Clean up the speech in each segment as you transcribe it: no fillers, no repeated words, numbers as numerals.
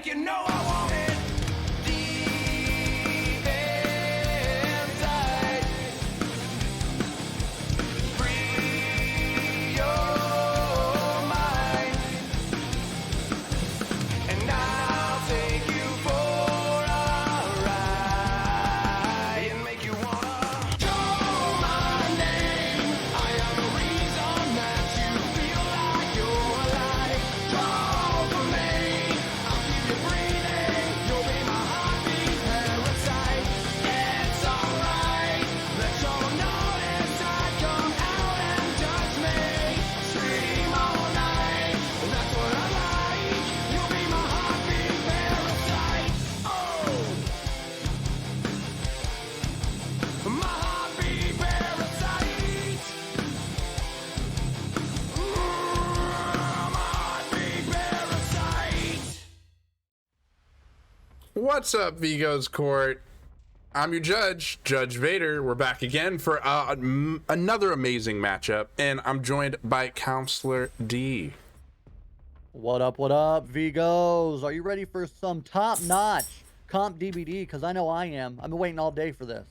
make you know I want it deep inside. Free your mind, and I'll take you for a ride and make you wanna call my name. I am the reason that you feel like you're alive. Call for me, I'll keep you breathing. You'll be my heartbeat parasite. It's alright, let your notice side come out and touch me. Scream all night, that's what I like. You'll be my heartbeat parasite. Oh, my heartbeat parasite. My heartbeat parasite. What's up, Vigo's Court? I'm your judge, Judge Vader. We're back again for another amazing matchup, and I'm joined by Counselor D. What up, Vigos? Are you ready for some top-notch comp DBD? Because I know I am. I've been waiting all day for this.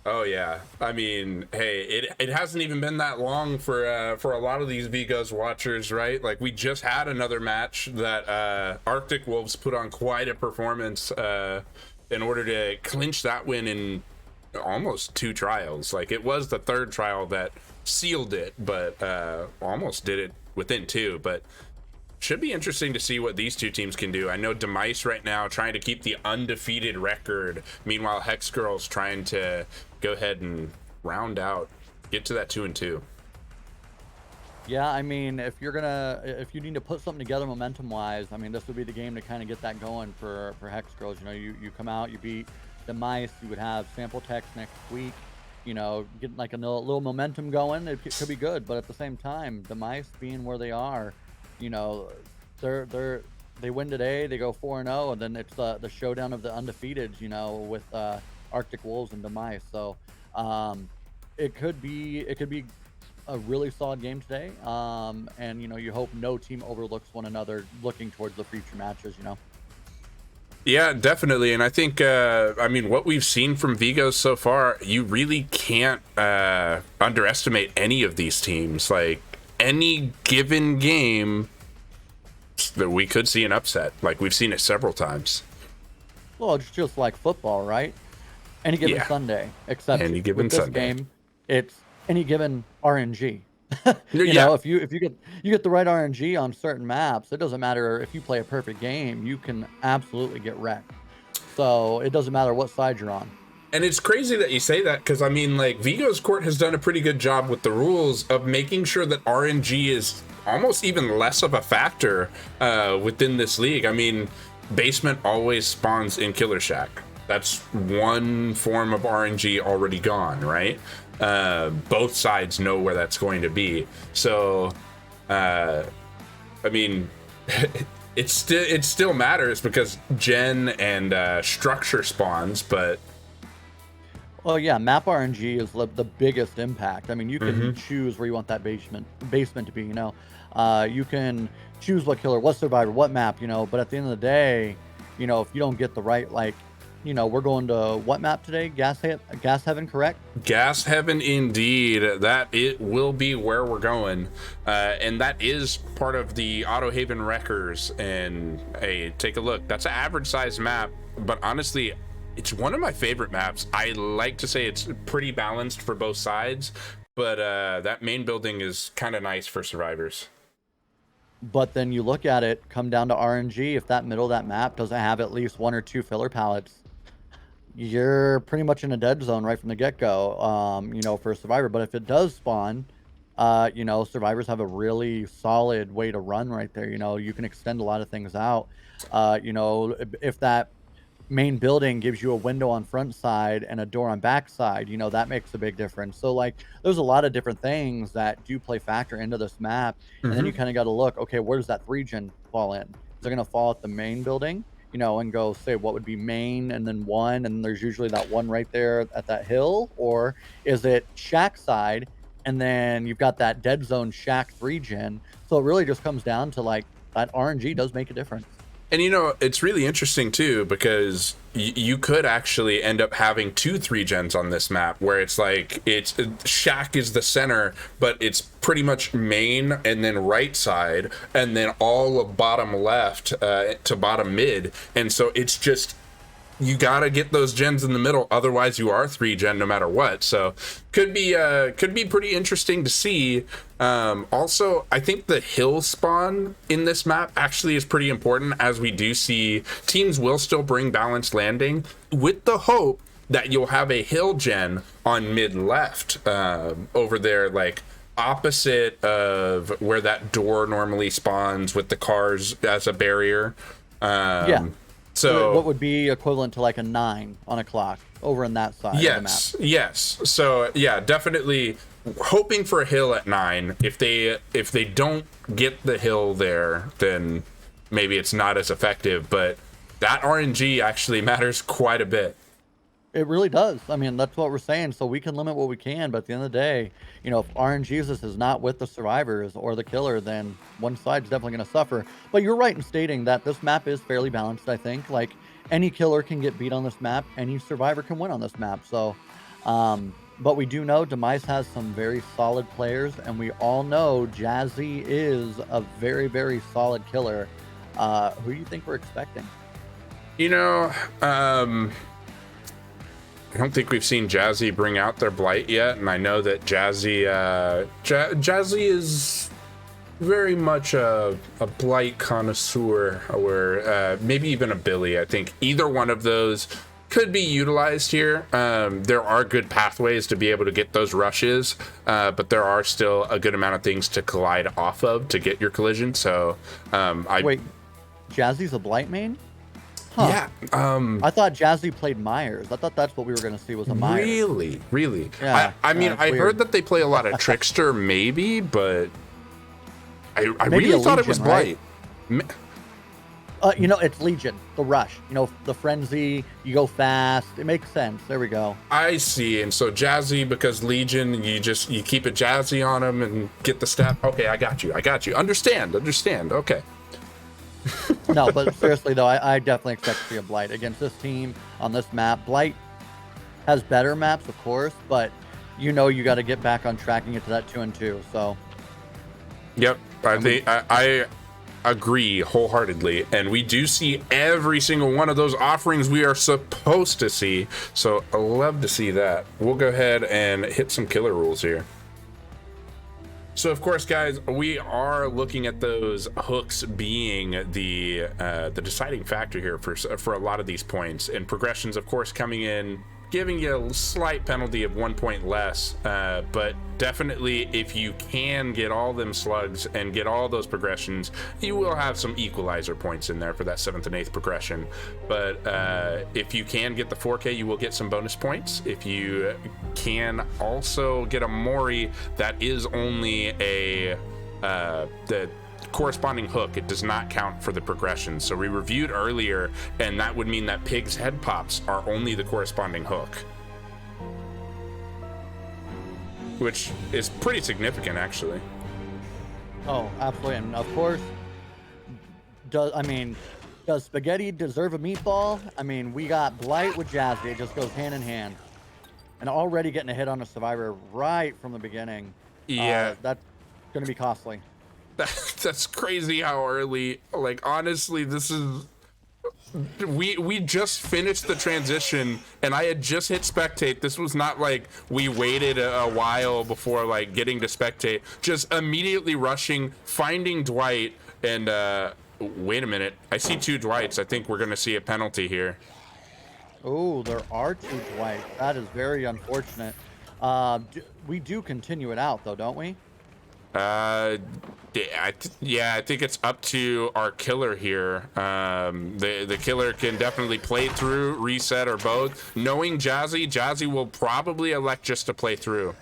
Oh yeah, I mean, hey, it hasn't even been that long for a lot of these Vigos watchers, right? Like, we just had another match that Arctic Wolves put on quite a performance in order to clinch that win in almost 2 trials. Like, it was the 3rd trial that sealed it, but almost did it within 2. But should be interesting to see what these 2 teams can do. I know Demice right now trying to keep the undefeated record. Meanwhile, Hex Girl's trying to go ahead and round out, get to that 2-2. Yeah, I mean, if you need to put something together momentum-wise, I mean, this would be the game to kind of get that going for Hex Girls. You know, you come out, you beat Demice, you would have Sample Text next week. You know, getting like a little momentum going, it could be good. But at the same time, Demice being where they are, you know, they win today, they go 4-0, and then it's the showdown of the undefeateds, you know, with Arctic Wolves and Demice. So it could be a really solid game today, and you know, you hope no team overlooks one another looking towards the future matches, you know. Yeah, definitely. And I think, I mean, what we've seen from Vigos so far, you really can't underestimate any of these teams. Like, any given game that we could see an upset. Like, we've seen it several times. Well, it's just like football, right? Any given Sunday, except any given with this Sunday. game, it's any given RNG. You Yeah. know, if you get the right RNG on certain maps, it doesn't matter if you play a perfect game, you can absolutely get wrecked. So it doesn't matter what side you're on. And it's crazy that you say that, because I mean, like, Vigo's Court has done a pretty good job with the rules of making sure that RNG is almost even less of a factor within this league. I mean, basement always spawns in Killer Shack. That's one form of RNG already gone, right? Both sides know where that's going to be. So, I mean, it still matters because gen and structure spawns, but. Well, yeah, map RNG is the biggest impact. I mean, you can choose where you want that basement to be, you know. You can choose what killer, what survivor, what map, you know, but at the end of the day, you know, if you don't get the right, like, you know, we're going to what map today? Gas Heaven, correct? Gas Heaven, indeed. That it will be where we're going, and that is part of the Auto Haven Wreckers. And hey, take a look. That's an average size map, but honestly, it's one of my favorite maps. I like to say it's pretty balanced for both sides, but that main building is kind of nice for survivors. But then you look at it, come down to RNG. If that middle of that map doesn't have at least 1 or 2 filler pallets, you're pretty much in a dead zone right from the get-go, you know, for a survivor. But if it does spawn, you know, survivors have a really solid way to run right there. You know, you can extend a lot of things out. You know, if that main building gives you a window on front side and a door on back side, you know, that makes a big difference. So, like, there's a lot of different things that do play factor into this map. And then you kind of got to look, okay, where does that 3-gen fall in? Is it going to fall at the main building? You know, and go say what would be main and then 1, and there's usually that 1 right there at that hill, or is it shack side and then you've got that dead zone shack 3-gen? So it really just comes down to, like, that RNG does make a difference. And you know, it's really interesting too because you could actually end up having 2 3 gens on this map where it's like Shack is the center, but it's pretty much main and then right side, and then all of bottom left to bottom mid, and so it's just you gotta get those gens in the middle, otherwise you are 3 gen no matter what. So could be pretty interesting to see. Also, I think the hill spawn in this map actually is pretty important, as we do see teams will still bring balanced landing with the hope that you'll have a hill gen on mid left over there, like opposite of where that door normally spawns with the cars as a barrier. Yeah. So what would be equivalent to like a 9 on a clock over in that side of the map. Yes. So yeah, definitely hoping for a hill at 9. If they don't get the hill there, then maybe it's not as effective. But that RNG actually matters quite a bit. It really does. I mean, that's what we're saying. So we can limit what we can, but at the end of the day, you know, if RNGesus is not with the survivors or the killer, then one side's definitely going to suffer. But you're right in stating that this map is fairly balanced, I think. Like, any killer can get beat on this map, any survivor can win on this map. So, but we do know Demice has some very solid players, and we all know Jazzy is a very, very solid killer. Who do you think we're expecting? You know, I don't think we've seen Jazzy bring out their blight yet, and I know that Jazzy is very much a blight connoisseur, or maybe even a Billy. I think either one of those could be utilized here. There are good pathways to be able to get those rushes, but there are still a good amount of things to collide off of to get your collision. So Wait, Jazzy's a blight main? Huh. Yeah. I thought Jazzy played Myers. I thought that's what we were going to see was a Myers. Really? Yeah. I mean, I heard that they play a lot of Trickster, maybe, but I really thought it was Blight. Right? You know, it's Legion, the rush. You know, the frenzy, you go fast. It makes sense. There we go. I see. And so Jazzy, because Legion, you keep it Jazzy on him and get the stat. Okay, I got you. Understand. Okay. No, but seriously though, I definitely expect to see a Blight against this team on this map. Blight has better maps, of course, but you know you got to get back on track and get to that 2-2. So. Yep, I agree wholeheartedly, and we do see every single one of those offerings we are supposed to see. So I love to see that. We'll go ahead and hit some killer rules here. So of course, guys, we are looking at those hooks being the deciding factor here for a lot of these points, and progressions, of course, coming in, giving you a slight penalty of 1 point less. But definitely, if you can get all them slugs and get all those progressions, you will have some equalizer points in there for that 7th and 8th progression. But if you can get the 4K, you will get some bonus points. If you can also get a Mori, that is only the corresponding hook. It does not count for the progression. So we reviewed earlier, and that would mean that Pig's head pops are only the corresponding hook, which is pretty significant, actually. Oh, absolutely. And of course, does Spaghetti deserve a meatball? I mean, we got Blight with Jazzy. It just goes hand in hand. And already getting a hit on a survivor right from the beginning. Yeah. That's going to be costly. That's crazy how early. Like, honestly, this is... We just finished the transition, and I had just hit spectate. This was not like we waited a while before, like, getting to spectate. Just immediately rushing, finding Dwight, and wait a minute. I see 2 Dwights. I think we're going to see a penalty here. Oh, there are 2 Dwights. That is very unfortunate. We do continue it out, though, don't we? I think it's up to our killer here. The killer can definitely play through, reset, or both. Knowing Jazzy will probably elect just to play through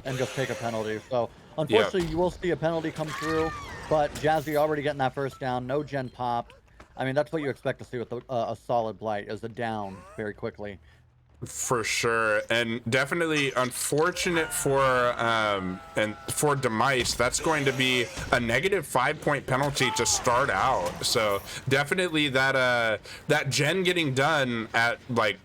and just take a penalty. So unfortunately, you will see a penalty come through, but Jazzy already getting that first down. No gen pop. I mean, that's what you expect to see with a solid Blight, is a down very quickly. For sure, and definitely unfortunate for and for Demice. That's going to be a negative 5-point penalty to start out. So definitely that gen getting done at like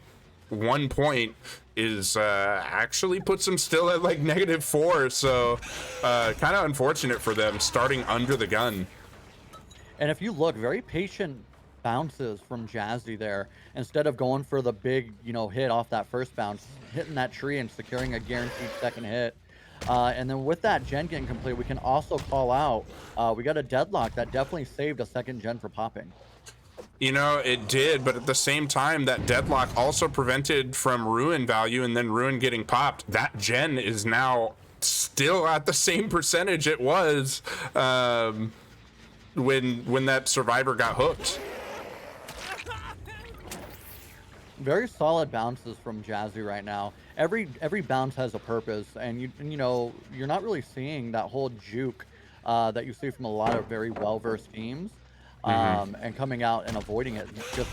1 point is actually puts them still at like -4. So kind of unfortunate for them starting under the gun. And if you look, very patient bounces from Jazzy there. Instead of going for the big, hit off that first bounce, hitting that tree and securing a guaranteed second hit. And then with that gen getting complete, we can also call out, we got a deadlock that definitely saved a second gen for popping. You know, it did, but at the same time, that deadlock also prevented from ruin value, and then ruin getting popped. That gen is now still at the same percentage it was when that survivor got hooked. Very solid bounces from Jazzy right now. Every bounce has a purpose, and you're not really seeing that whole juke that you see from a lot of very well-versed teams, and coming out and avoiding it, just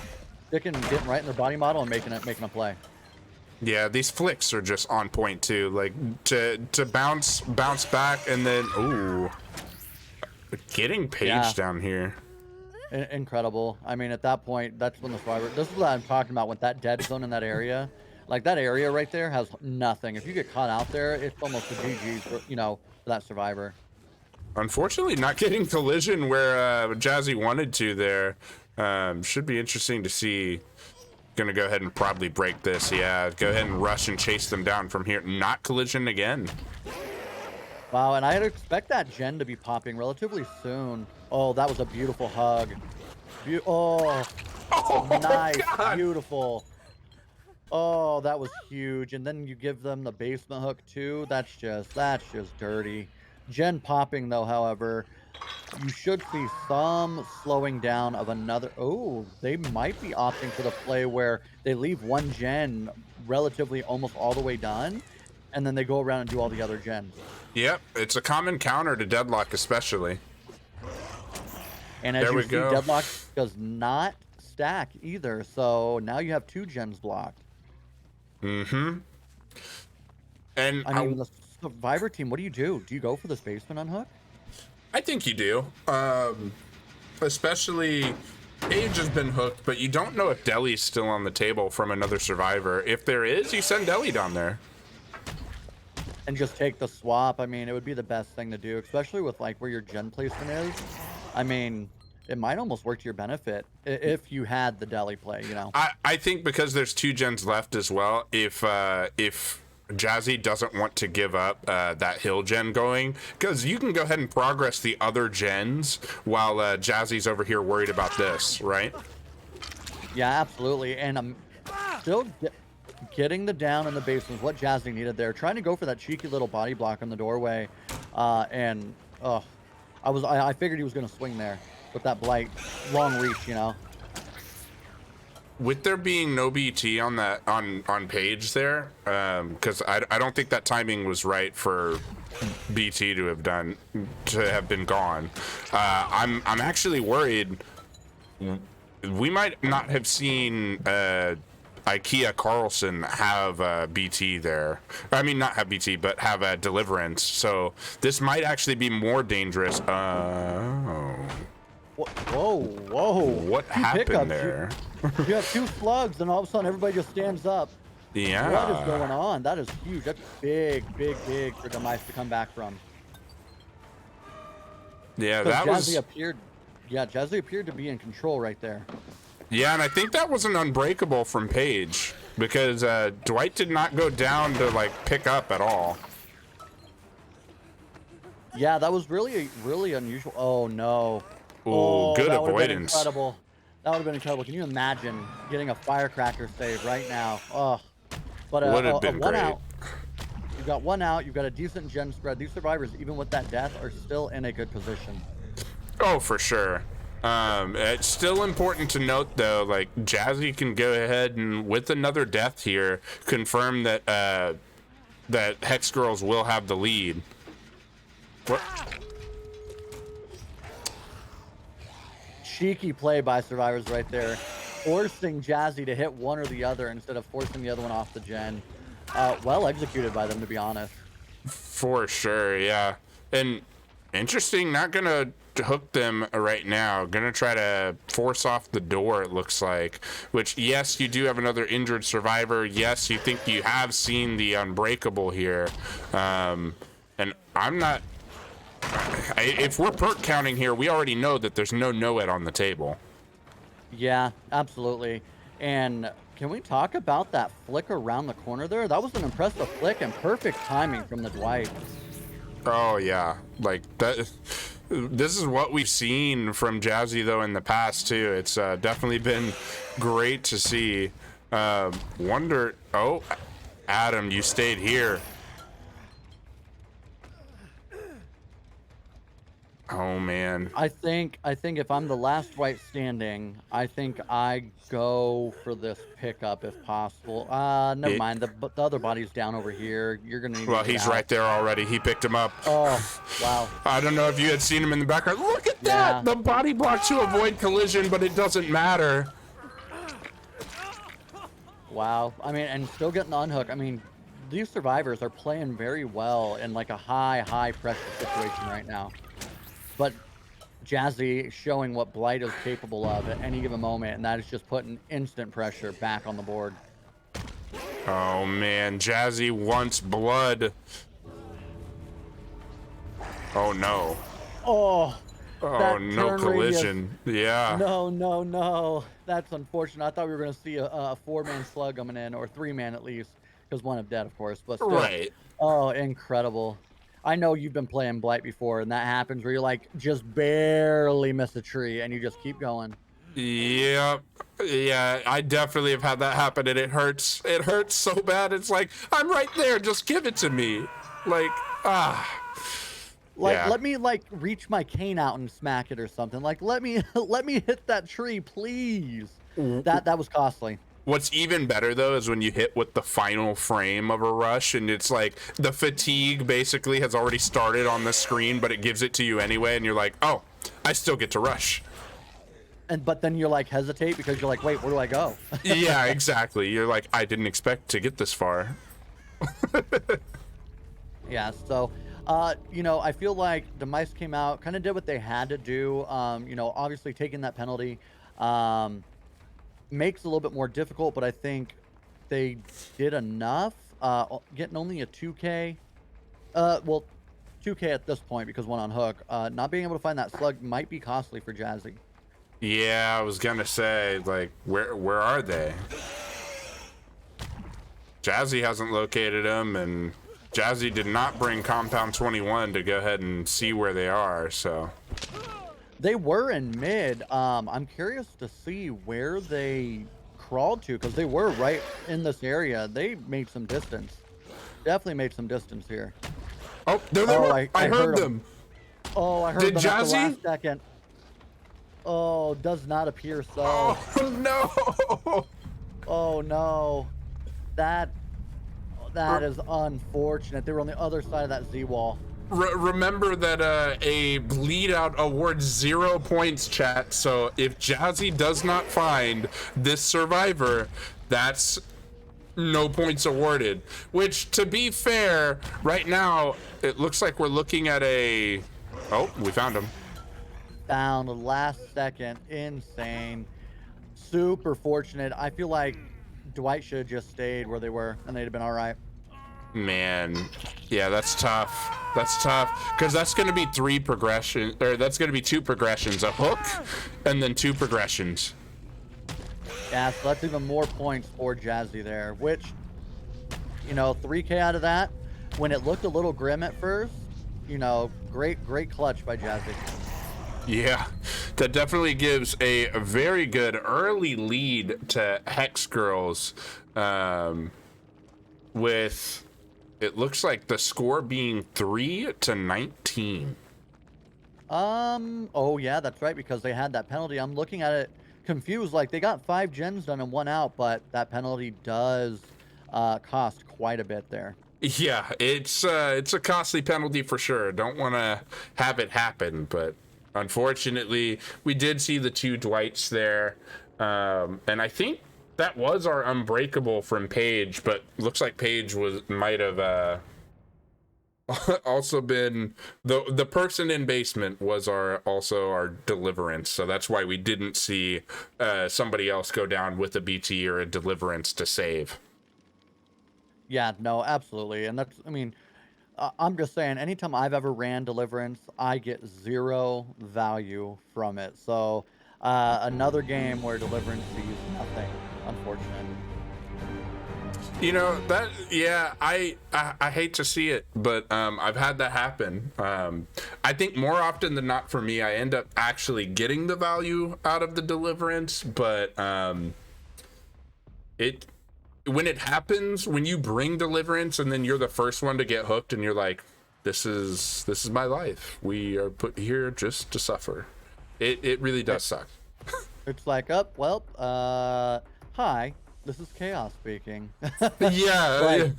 getting right in their body model and making a play. Yeah, these flicks are just on point too. Like to bounce back and then ooh, getting Paige down here. Incredible. I mean, at that point, that's when the survivor. This is what I'm talking about with that dead zone in that area. Like that area right there has nothing. If you get caught out there, it's almost a GG for for that survivor. Unfortunately, not getting collision where Jazzy wanted to there. Should be interesting to see. Gonna go ahead and probably break this. Yeah, go ahead and rush and chase them down from here. Not collision again. Wow, and I'd expect that gen to be popping relatively soon. Oh, that was a beautiful hug. Oh, nice, God. beautiful. Oh, that was huge. And then you give them the basement hook too. That's just dirty. Gen popping though, however, you should see some slowing down of another. Oh, they might be opting for the play where they leave one gen relatively almost all the way done, and then they go around and do all the other gens. Yep, it's a common counter to deadlock, especially. And as you see, deadlock does not stack either. So now you have 2 gens blocked. And I mean, the survivor team, what do? Do you go for this basement unhook? I think you do. Especially Paige has been hooked, but you don't know if Deli's still on the table from another survivor. If there is, you send Deli down there. And just take the swap. I mean, it would be the best thing to do, especially with like where your gen placement is. I mean, it might almost work to your benefit if you had the Deli play, I think because there's 2 gens left as well, if Jazzy doesn't want to give up that hill gen going, because you can go ahead and progress the other gens while Jazzy's over here worried about this, right? Yeah, absolutely. And I'm still getting the down in the basement is what Jazzy needed there. Trying to go for that cheeky little body block on the doorway. I figured he was going to swing there with that blight. Long reach, With there being no BT on that on Paige there, because I don't think that timing was right for BT to have been gone. I'm actually worried we might not have seen IKEA Carlson have BT there. I mean, not have BT, but have a Deliverance. So this might actually be more dangerous. Whoa. What happened there? You have 2 slugs, and all of a sudden everybody just stands up. Yeah. What is going on? That is huge. That's big for Demice to come back from. Yeah, that was... Jazzy appeared to be in control right there. Yeah, and I think that was an unbreakable from Paige, because Dwight did not go down to, like, pick up at all. Yeah, that was really unusual. Oh, no. Ooh, good that avoidance. Incredible. That would have been incredible. Can you imagine getting a firecracker save right now? Oh, but would have been one great. out. You've got 1 out. You've got a decent gen spread. These survivors, even with that death, are still in a good position. Oh, for sure. It's still important to note, though, like, Jazzy can go ahead and, with another death here, confirm that that Hex Girls will have the lead. What? Cheeky play by survivors right there. forcing Jazzy to hit one or the other instead of forcing the other one off the gen. Well executed by them, to be honest. For sure, yeah. And interesting, not gonna hook them right now. Gonna try to force off the door, it looks like. Which, yes, you do have another injured survivor. Yes, you think you have seen the unbreakable here. And I'm not... if we're perk counting here, we already know that there's no Noed on the table. Yeah, absolutely. And can we talk about that flick around the corner there? That was an impressive flick and perfect timing from the Dwight. Oh yeah, like that. This is what we've seen from Jazzy though in the past too. It's definitely been great to see. Wonder. Oh, Adam, you stayed here. Oh man. I think if I'm the last Dwight standing, I think I go for this pickup if possible. Never mind. The other body's down over here. You're gonna need Well, to get he's out. right there already. He picked him up. Oh, wow. I don't know if you had seen him in the background. Look at Yeah. that! The body block to avoid collision, but it doesn't matter. Wow. I mean, and still getting the unhook. I mean, these survivors are playing very well in like a high pressure situation right now. But Jazzy showing what Blight is capable of at any given moment, and that is just putting instant pressure back on the board. Oh man, Jazzy wants blood. Oh no. Oh, Oh, that no turn collision. Yeah. No. That's unfortunate. I thought we were going to see a four-man slug coming in, or three-man at least, because one of dead, of course. But still. Right. Oh, incredible. I know you've been playing Blight before, and that happens where you like just barely miss a tree, and you just keep going. Yep. Yeah, I definitely have had that happen, and it hurts. It hurts so bad. It's like, I'm right there. Just give it to me. Like, Like, Yeah. let me like reach my cane out and smack it or something. Like, let me hit that tree, please. That was costly. What's even better though is when you hit with the final frame of a rush and it's like the fatigue basically has already started on the screen, but it gives it to you anyway, and you're like, oh, I still get to rush. But then you're like hesitate because you're like, wait, where do I go? Yeah, exactly. You're like, I didn't expect to get this far. Yeah, so I feel like Demice came out, kind of did what they had to do. Obviously taking that penalty makes it a little bit more difficult, but I think they did enough. Getting only a 2K. 2K at this point because one on hook. Not being able to find that slug might be costly for Jazzy. Yeah, I was gonna say, like, where are they? Jazzy hasn't located them, and Jazzy did not bring Compound 21 to go ahead and see where they are, so. They were in mid. I'm curious to see where they crawled to because they were right in this area. They made some distance. Definitely made some distance here. Oh, there they were. I heard them. Them. Oh, I heard Did them at the Jazzy? last second. Oh, does not appear so. Oh, no. Oh no, that is unfortunate. They were on the other side of that Z wall. Remember that a bleed out awards 0 points, chat. So if Jazzy does not find this survivor, that's no points awarded. Which, to be fair, right now it looks like we're looking at a. Oh, we found him. Found the last second. Insane. Super fortunate. I feel like Dwight should have just stayed where they were and they'd have been all right. Man, yeah, that's tough. That's tough because that's going to be that's going to be 2 progressions, a hook and then 2 progressions. Yeah, so that's even more points for Jazzy there, which, 3K out of that, when it looked a little grim at first, great clutch by Jazzy. Yeah, that definitely gives a very good early lead to Hex Girls, with it looks like the score being 3-19. Oh yeah, that's right, because they had that penalty. I'm looking at it confused, like they got 5 gens done and 1 out, but that penalty does cost quite a bit there. Yeah, it's a costly penalty for sure. Don't want to have it happen, but Unfortunately, we did see the 2 Dwights there, and I think that was our unbreakable from Paige, but looks like Paige might have also been the person in basement was also our deliverance, so that's why we didn't see somebody else go down with a BT or a deliverance to save. Yeah, no, absolutely. And that's, I mean, I'm just saying, anytime I've ever ran Deliverance, I get zero value from it. So, another game where Deliverance sees nothing, unfortunate. You know that, yeah, I hate to see it, but I've had that happen. I think more often than not for me, I end up actually getting the value out of the deliverance, but it when it happens, when you bring deliverance and then you're the first one to get hooked and you're like, this is my life. We are put here just to suffer. It really does suck. It's like, up, well, hi, this is Chaos speaking. Yeah. Like,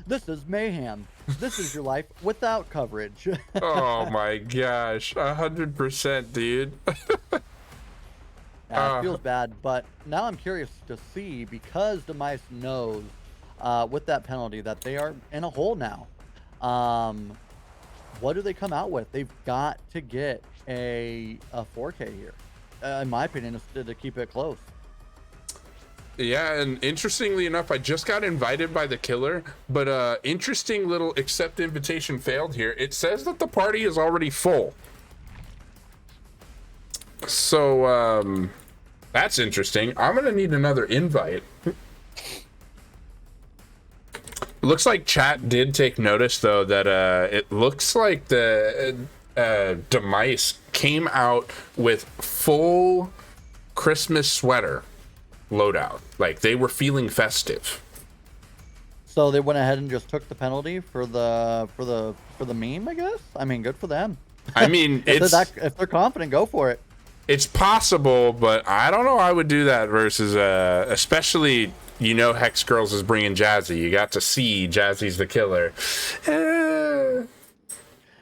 this is mayhem. This is your life without coverage. Oh my gosh, 100%, dude. Yeah, it feels bad, but now I'm curious to see, because Demice knows with that penalty that they are in a hole now. What do they come out with? They've got to get a 4K here. In my opinion, is to keep it close. Yeah, and interestingly enough, I just got invited by the killer, but interesting little accept invitation failed here. It says that the party is already full. So, that's interesting. I'm gonna need another invite. Looks like chat did take notice, though, that it looks like the Demice came out with full Christmas sweater loadout. Like, they were feeling festive. So they went ahead and just took the penalty for the meme, I guess. I mean, good for them. I mean, if they're confident, go for it. It's possible, but I don't know. I would do that versus, especially, Hex Girls is bringing Jazzy. You got to see Jazzy's the killer.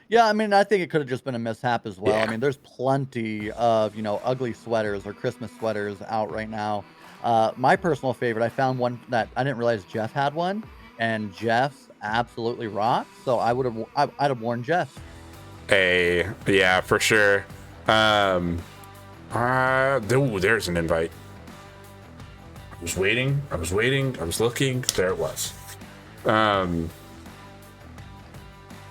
Yeah, I mean, I think it could have just been a mishap as well. Yeah. I mean, there's plenty of, ugly sweaters or Christmas sweaters out right now. My personal favorite, I found one that I didn't realize Jeff had one, and Jeff's absolutely rocks. So I'd have worn Jeff's. Hey, yeah, for sure. There's an invite. I was waiting, I was looking, there it was.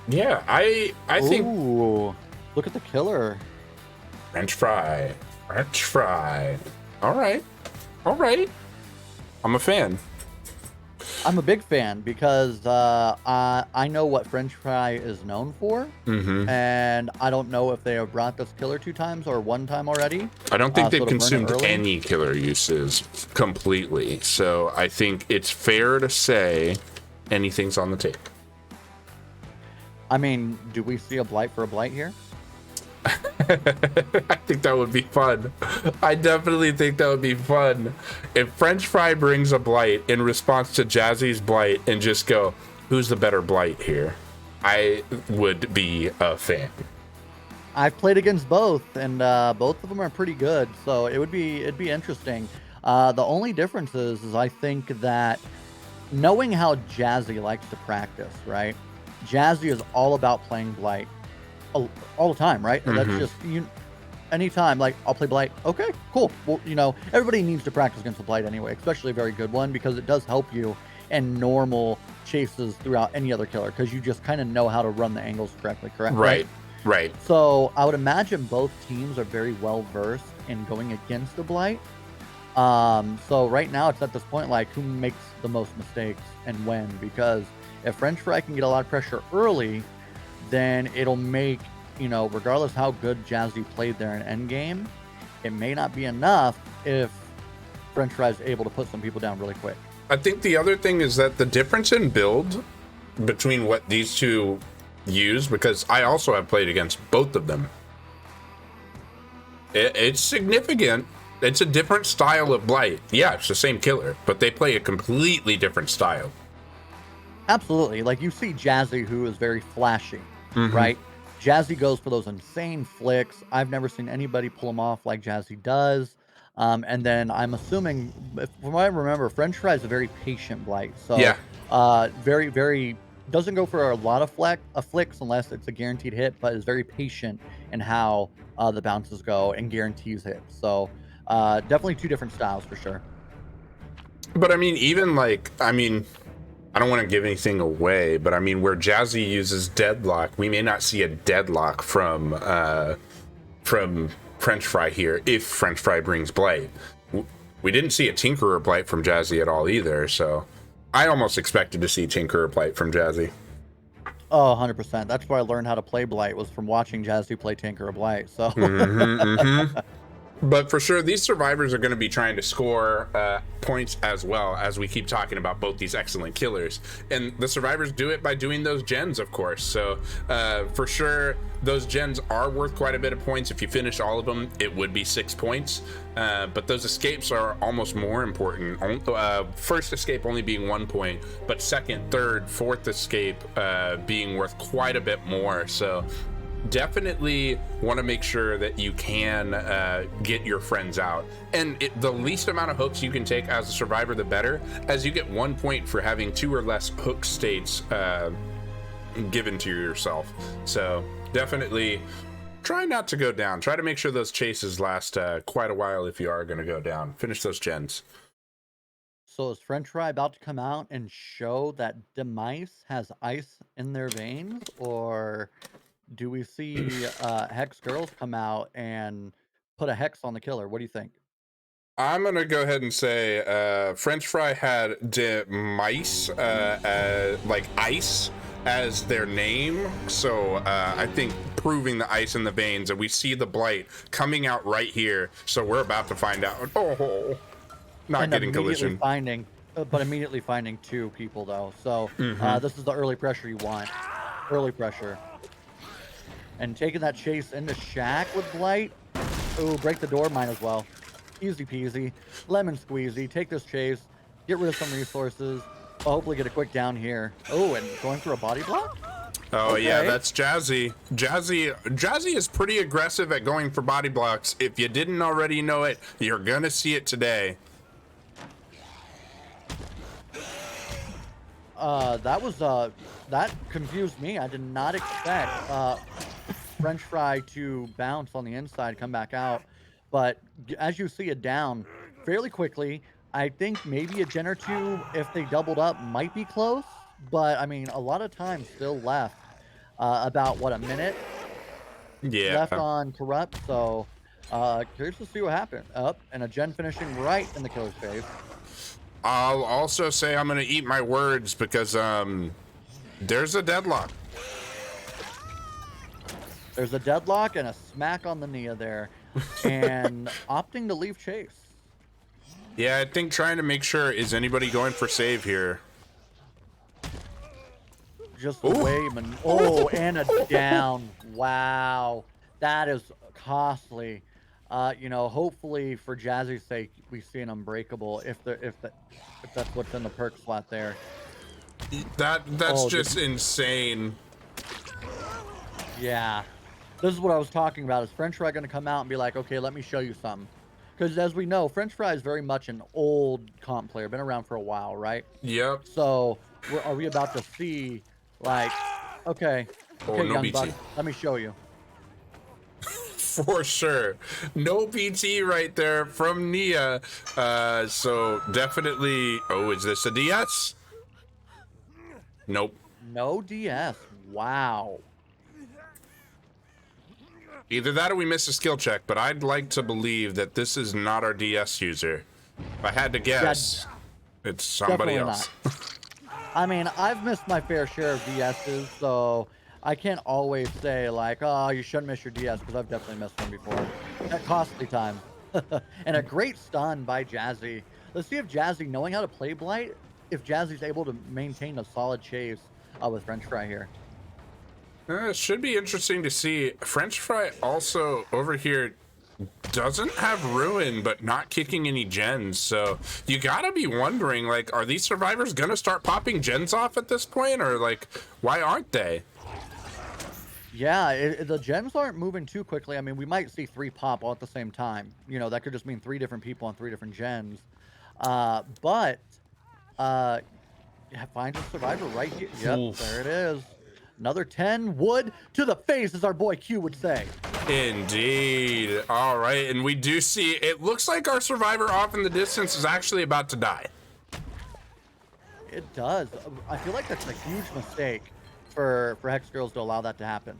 Yeah, I think Ooh, look at the killer. French fry. All right. I'm a fan. I'm a big fan because I know what French fry is known for, and I don't know if they have brought this killer 2 times or 1 time already. I don't think they've so to burn it consumed early- any killer uses completely. So I think it's fair to say anything's on the table. I mean, do we see a blight for a blight here? I think that would be fun. I definitely think that would be fun. If French Fry brings a blight in response to Jazzy's blight and just go, who's the better blight here? I would be a fan. I've played against both, and both of them are pretty good, so it'd be interesting. The only difference is I think that knowing how Jazzy likes to practice, right? Jazzy is all about playing blight all the time, right? And that's just anytime, like, I'll play blight. Okay, cool. Well, everybody needs to practice against the blight anyway, especially a very good one, because it does help you in normal chases throughout any other killer, because you just kind of know how to run the angles correctly, correct? Right. So I would imagine both teams are very well versed in going against the blight. So right now it's at this point, like, who makes the most mistakes and when? Because if French Fry can get a lot of pressure early, then it'll make, regardless how good Jazzy played there in endgame, it may not be enough if French Fry is able to put some people down really quick. I think the other thing is that the difference in build between what these two use, because I also have played against both of them, it's significant. It's a different style of blight. Yeah, it's the same killer, but they play a completely different style. Absolutely. Like, you see Jazzy, who is very flashy, right? Jazzy goes for those insane flicks. I've never seen anybody pull them off like Jazzy does. And then I'm assuming, from what I remember, French Fry is a very patient blight. Yeah. So very, very doesn't go for a lot of flicks unless it's a guaranteed hit, but is very patient in how the bounces go and guarantees hits. So definitely two different styles for sure. But I mean, even like, I mean, I don't want to give anything away, but I mean, where Jazzy uses deadlock, we may not see a deadlock from French Fry here if French Fry brings blight. We didn't see a Tinkerer blight from Jazzy at all either, so I almost expected to see Tinkerer blight from Jazzy. Oh, 100%. That's where I learned how to play blight, was from watching Jazzy play Tinker or blight. So But for sure, these survivors are going to be trying to score points as well, as we keep talking about both these excellent killers. And the survivors do it by doing those gens, of course. So for sure, those gens are worth quite a bit of points. If you finish all of them, it would be 6 points. But those escapes are almost more important. First escape only being 1 point, but second, third, fourth escape being worth quite a bit more. So definitely want to make sure that you can get your friends out, and the least amount of hooks you can take as a survivor, the better, as you get 1 point for having 2 or less hook states given to yourself. So definitely try not to go down. Try to make sure those chases last quite a while if you are going to go down. Finish those gens. So is French Fry about to come out and show that Demice has ice in their veins, or do we see Hex Girls come out and put a hex on the killer? What do you think? I'm going to go ahead and say French Fry had Demice, like ice, as their name. So I think proving the ice in the veins, and we see the blight coming out right here. So we're about to find out. Oh, not And getting immediately collision. immediately finding 2 people though. So this is the early pressure you want. Early pressure. And taking that chase into Shack with blight. Ooh, break the door, might as well. Easy peasy, lemon squeezy. Take this chase, get rid of some resources. Hopefully get a quick down here. Oh, and going for a body block? Oh, Okay. yeah, that's Jazzy. Jazzy is pretty aggressive at going for body blocks. If you didn't already know it, you're gonna see it today. That confused me. I did not expect French Fry to bounce on the inside, come back out. But as you see it down fairly quickly, I think maybe a gen or two, if they doubled up, might be close. But I mean, a lot of time still left. About what, a minute Yeah. left on Corrupt. So curious to see what happened. Up and a gen finishing right in the killer's face. I'll also say I'm gonna eat my words because there's a deadlock. There's a deadlock and a smack on the Nia there, and opting to leave chase. Yeah, I think trying to make sure, is anybody going for save here? Just the way oh, and a down. Wow, that is costly. You know, hopefully for Jazzy's sake, we see an unbreakable if that's what's in the perk slot there. That's just insane. Yeah, this is what I was talking about. Is French Fry going to come out and be like, okay, let me show you something? Because as we know, French Fry is very much an old comp player, been around for a while, right? Yep. So are we about to see, like, okay, Oh, no young BT. buck, let me show you. For sure. No PT right there from Nia. So definitely. Oh, is this a DS? Nope. No DS. Wow. Either that or we missed a skill check, but I'd like to believe that this is not our DS user. If I had to guess, it's somebody Definitely else. I mean, I've missed my fair share of DSs, so I can't always say, like, oh, you shouldn't miss your DS, because I've definitely missed one before. At costly time. And a great stun by Jazzy. Let's see if Jazzy, knowing how to play Blight, if Jazzy's able to maintain a solid chase with French Fry here. It should be interesting to see. French Fry also over here doesn't have Ruin, but not kicking any gens. So you gotta be wondering, like, are these survivors gonna start popping gens off at this point, or like, why aren't they? Yeah, the gens aren't moving too quickly. I mean, we might see 3 pop all at the same time. You know, that could just mean 3 different people on 3 different gens. But, uh, yeah, finds a survivor right here. Yep, there it Oof. is. Another 10 wood to the face, as our boy Q would say. Indeed. All right, and we do see, it looks like our survivor off in the distance is actually about to die. It does. I feel like that's a huge mistake for Hex Girls to allow that to happen.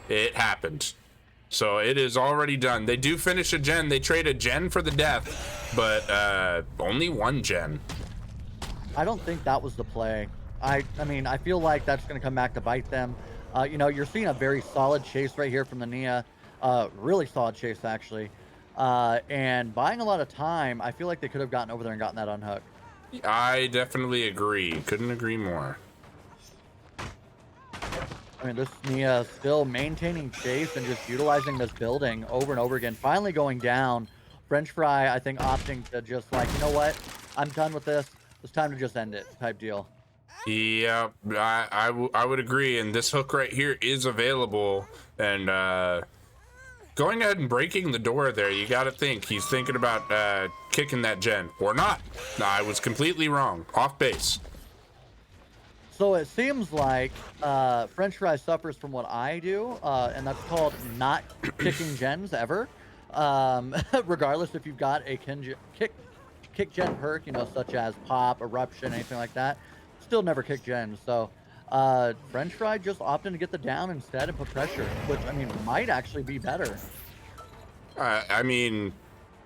It happened. So it is already done. They do finish a gen. They trade a gen for the death, but only 1 gen. I don't think that was the play. I mean, I feel like that's going to come back to bite them. You know, you're seeing a very solid chase right here from the Nia. Really solid chase, actually. And buying a lot of time, I feel like they could have gotten over there and gotten that unhook. I definitely agree. Couldn't agree more. I mean, this Nia still maintaining chase and just utilizing this building over and over again. Finally going down. French Fry, I think, opting to just like, you know what? I'm done with this. It's time to just end it type deal. Yeah, I would agree. And this hook right here is available. And going ahead and breaking the door there, you got to think. He's thinking about kicking that gen. Or not. No, I was completely wrong. Off base. So it seems like French Fry suffers from what I do, and that's called not kicking gens ever. Regardless if you've got a kick gen perk, you know, such as pop, eruption, anything like that, still never kick gens. So French Fry just opting to get the down instead and put pressure, which I mean might actually be better. I mean,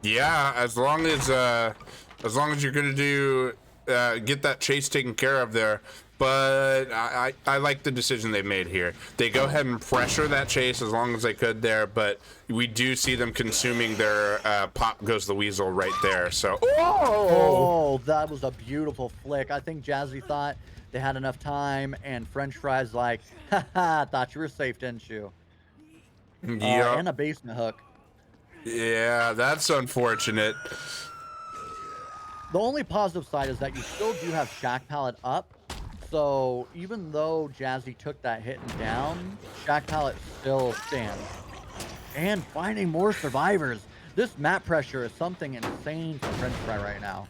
yeah, as long as you're gonna do get that chase taken care of there. But I like the decision they made here. They go ahead and pressure that chase as long as they could there, but we do see them consuming their pop goes the weasel right there. So, Oh, that was a beautiful flick. I think Jazzy thought they had enough time, and French Fry's like, haha, thought you were safe, didn't you? yeah, And a basement hook. yeah, that's unfortunate. The only positive side is that you still do have Shack Pallet up. So even though Jazzy took that hit and down, Shack Pallet still stands. And finding more survivors. This map pressure is something insane for French Fry right now.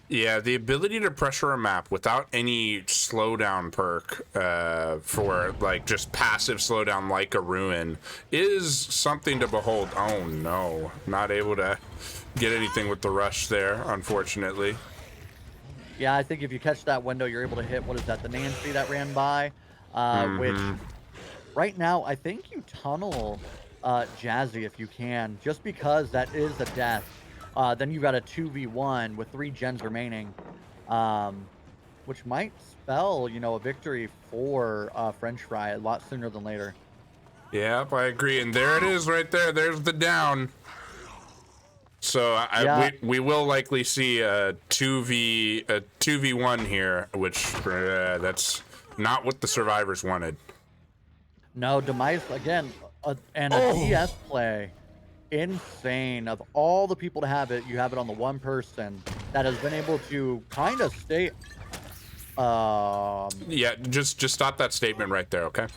Yeah, the ability to pressure a map without any slowdown perk for like just passive slowdown like a ruin is something to behold. Oh no, not able to get anything with the rush there, unfortunately. Yeah, I think if you catch that window, you're able to hit, what is that, the Nancy that ran by? Which, right now, I think you tunnel Jazzy if you can, just because that is a death. Then you've got a 2v1 with 3 gens remaining, which might spell, you know, a victory for French Fry a lot sooner than later. Yep, I agree. And there it is right there. There's the down. So Yeah. we will likely see a 2v1 here, which that's not what the survivors wanted. No, Demice, again, and a DS play. Insane. Of all the people to have it, you have it on the one person that has been able to kind of stay. Yeah, just stop that statement right there, okay?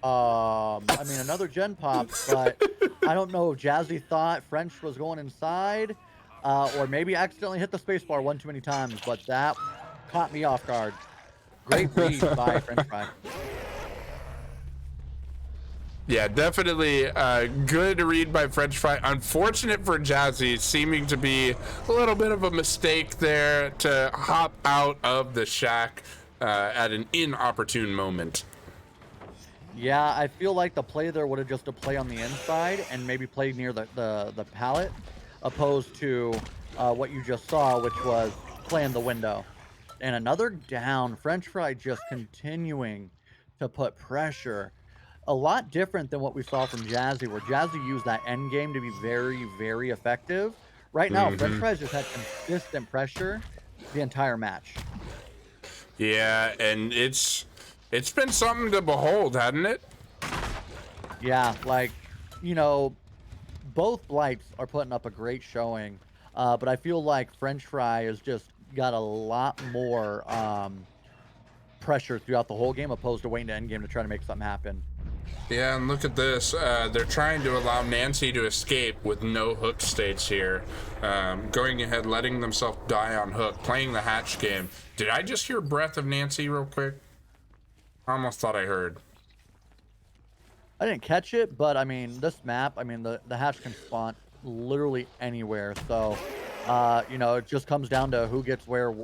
I mean, another gen pop, but I don't know if Jazzy thought French was going inside, or maybe accidentally hit the spacebar one too many times, but that caught me off guard. Great read by French Fry. Yeah, definitely good read by French Fry. Unfortunate for Jazzy, seeming to be a little bit of a mistake there to hop out of the shack at an inopportune moment. Yeah, I feel like the play there would have just a play on the inside and maybe play near the pallet, opposed to what you just saw, which was playing the window. And another down. French Fry just continuing to put pressure. A lot different than what we saw from Jazzy, where Jazzy used that end game to be very, very effective. Right now, French Fry's just had consistent pressure the entire match. Yeah, and it's been something to behold, hasn't it? Yeah, like, you know, both Blights are putting up a great showing, but I feel like French Fry has just got a lot more pressure throughout the whole game, opposed to waiting to end game to try to make something happen. Yeah, and look at this. They're trying to allow Nancy to escape with no hook states here. Going ahead, letting themselves die on hook, playing the hatch game. Did I just hear Breath of Nancy real quick? I almost thought I heard. I didn't catch it, but I mean, this map, I mean, the hatch can spawn literally anywhere. So, you know, it just comes down to who gets where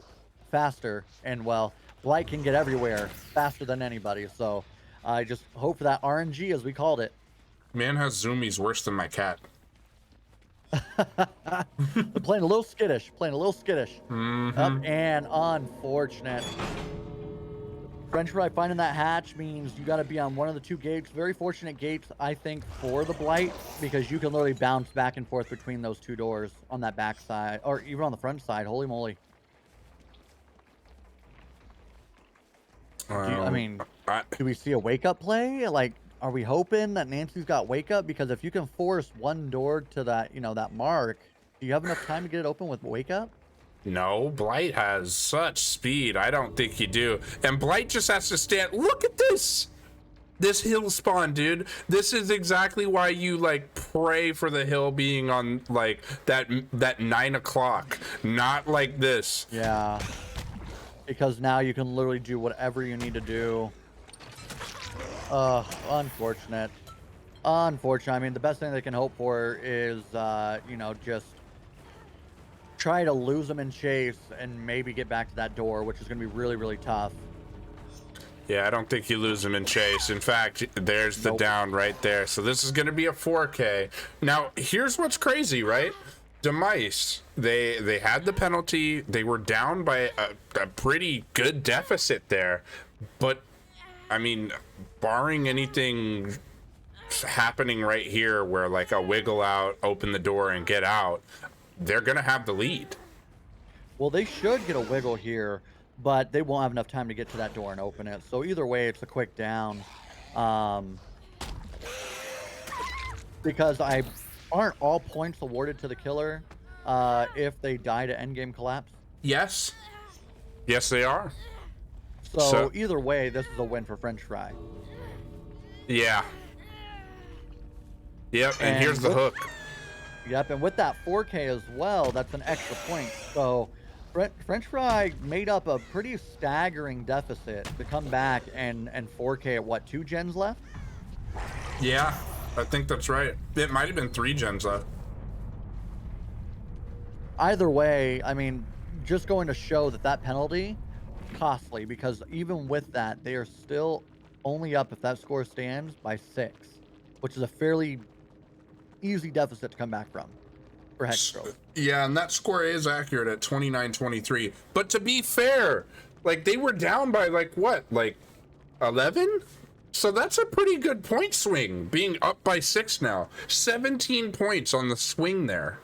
faster. And, well, Blight can get everywhere faster than anybody. So, I just hope for that RNG, as we called it. Man has zoomies worse than my cat. They're playing a little skittish. Mm-hmm. And unfortunate. French fry finding that hatch means you got to be on one of the two gates. Very fortunate gates, I think, for the Blight, because you can literally bounce back and forth between those two doors on that back side, or even on the front side. Holy moly. Do we see a wake-up play? Like, are we hoping that Nancy's got wake-up? Because if you can force one door to that, you know, that mark, do you have enough time to get it open with wake-up? No, Blight has such speed. I don't think you do. And Blight just has to stand. Look at this. This hill spawn, dude. This is exactly why you like pray for the hill being on like that 9 o'clock, not like this. Yeah. Because now you can literally do whatever you need to do. Unfortunate. Unfortunate. I mean, the best thing they can hope for is, you know, just try to lose them in chase and maybe get back to that door, which is going to be really, really tough. Yeah, I don't think you lose them in chase. In fact, there's the down right there. So this is going to be a 4K. Now, here's what's crazy, right? Demice, they had the penalty. They were down by a pretty good deficit there. But, I mean, barring anything happening right here where like a wiggle out, open the door, and get out, they're going to have the lead. Well, they should get a wiggle here, but they won't have enough time to get to that door and open it. So either way, it's a quick down. Because aren't all points awarded to the killer if they die to endgame collapse? Yes. Yes, they are. So either way, this is a win for French Fry. Yeah. Yep, and here's the hook. Yep, and with that 4K as well, that's an extra point. So French Fry made up a pretty staggering deficit to come back and 4K at what, 2 gens left? Yeah, I think that's right. It might have been 3 gens left. Either way, I mean, just going to show that penalty, costly, because even with that, they are still only up, if that score stands, by 6, which is a fairly easy deficit to come back from for Hextro. Yeah, and that score is accurate at 29-23. But to be fair, like they were down by like what, like 11? So that's a pretty good point swing, being up by 6 now. 17 points on the swing there.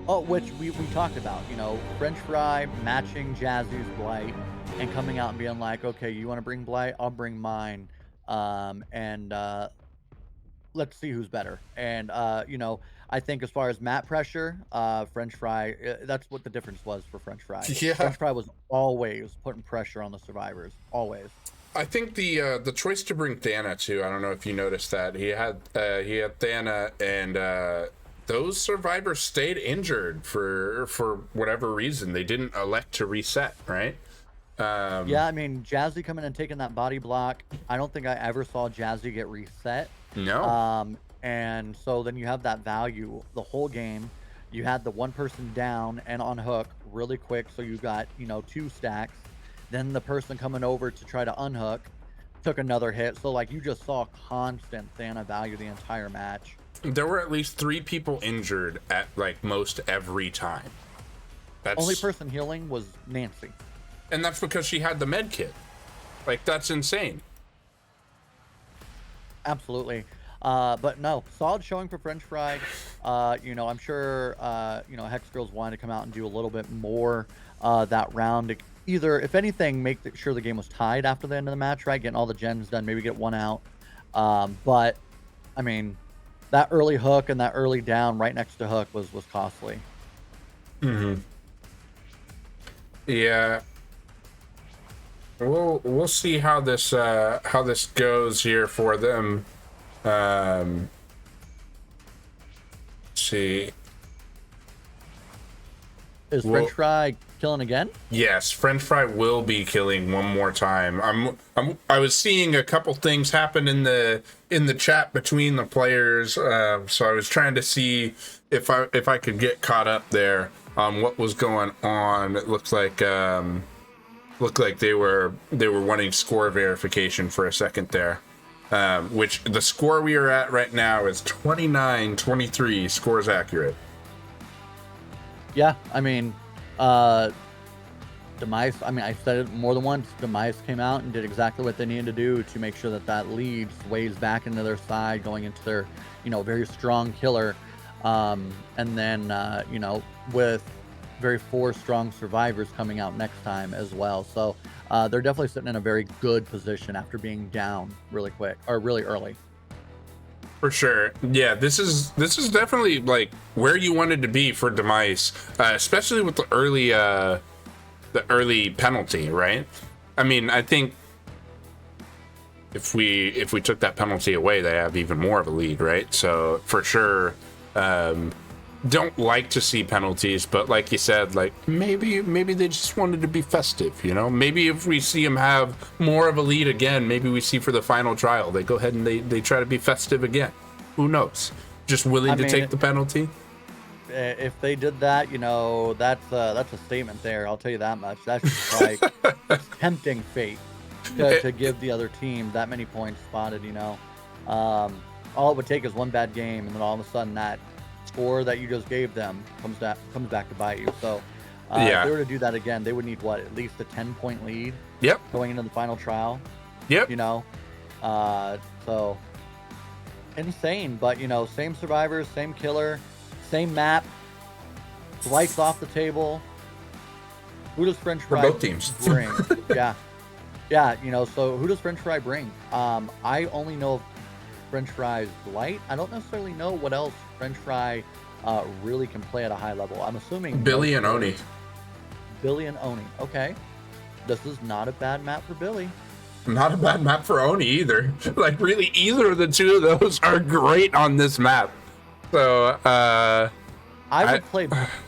Oh, which we talked about, you know, French Fry matching Jazzy's Blight and coming out and being like, okay, you want to bring Blight? I'll bring mine. Let's see who's better. And, you know, I think as far as map pressure, French Fry, that's what the difference was for French Fry. Yeah. French Fry was always putting pressure on the survivors. Always. I think the choice to bring Thana too, I don't know if you noticed that. He had Thana, and those survivors stayed injured for whatever reason. They didn't elect to reset, right? Yeah, I mean, Jazzy coming and taking that body block, I don't think I ever saw Jazzy get reset. No. And so then you have that value the whole game. You had the one person down and on hook really quick, so you got, you know, 2 stacks. Then the person coming over to try to unhook took another hit. So like you just saw constant Thana value the entire match. There were at least 3 people injured at like most every time. That's only person healing was Nancy. And that's because she had the med kit. Like, that's insane. Absolutely. But no, solid showing for French Fry. You know, I'm sure, you know, Hex Girls wanted to come out and do a little bit more that round. Either, if anything, make sure the game was tied after the end of the match, right? Getting all the gens done, maybe get one out. But, I mean, that early hook and that early down right next to hook was costly. Mm-hmm. Yeah. we'll see how this goes here for them. Let's see. Is Well, French Fry killing again? yes, French Fry will be killing one more time. I was seeing a couple things happen in the chat between the players, so I was trying to see if I could get caught up there on what was going on. It looked like they were wanting score verification for a second there. Which the score we are at right now is 29-23. Score is accurate. Yeah, I mean, Demice, I mean, I said it more than once. Demice came out and did exactly what they needed to do to make sure that that lead sways back into their side, going into their, very strong killer. And then, with very 4 strong survivors coming out next time as well. So they're definitely sitting in a very good position after being down really quick or really early. For sure. Yeah, this is definitely like where you wanted to be for Demice, especially with the early penalty, right? I mean, I think if we took that penalty away, they have even more of a lead, right? So for sure, don't like to see penalties, but like you said, like maybe they just wanted to be festive, Maybe if we see them have more of a lead again, maybe we see for the final trial, they go ahead and they try to be festive again. Who knows? Just willing to take the penalty. If they did that, that's a statement there. I'll tell you that much. That's just like tempting fate to give the other team that many points spotted. All it would take is one bad game, and then all of a sudden that score that you just gave them comes back to bite you. So if they were to do that again, they would need at least a 10-point lead. Yep. Going into the final trial. Yep. So insane, but same survivors, same killer, same map, lights off the table. Who does French Fry for both teams bring? yeah. So who does French Fry bring? I only know French Fry's light. I don't necessarily know what else French Fry really can play at a high level. I'm assuming Billy and Oni. Billy and Oni. Okay, this is not a bad map for Billy. Not a bad map for Oni either. Like really, either of the two of those are great on this map. So I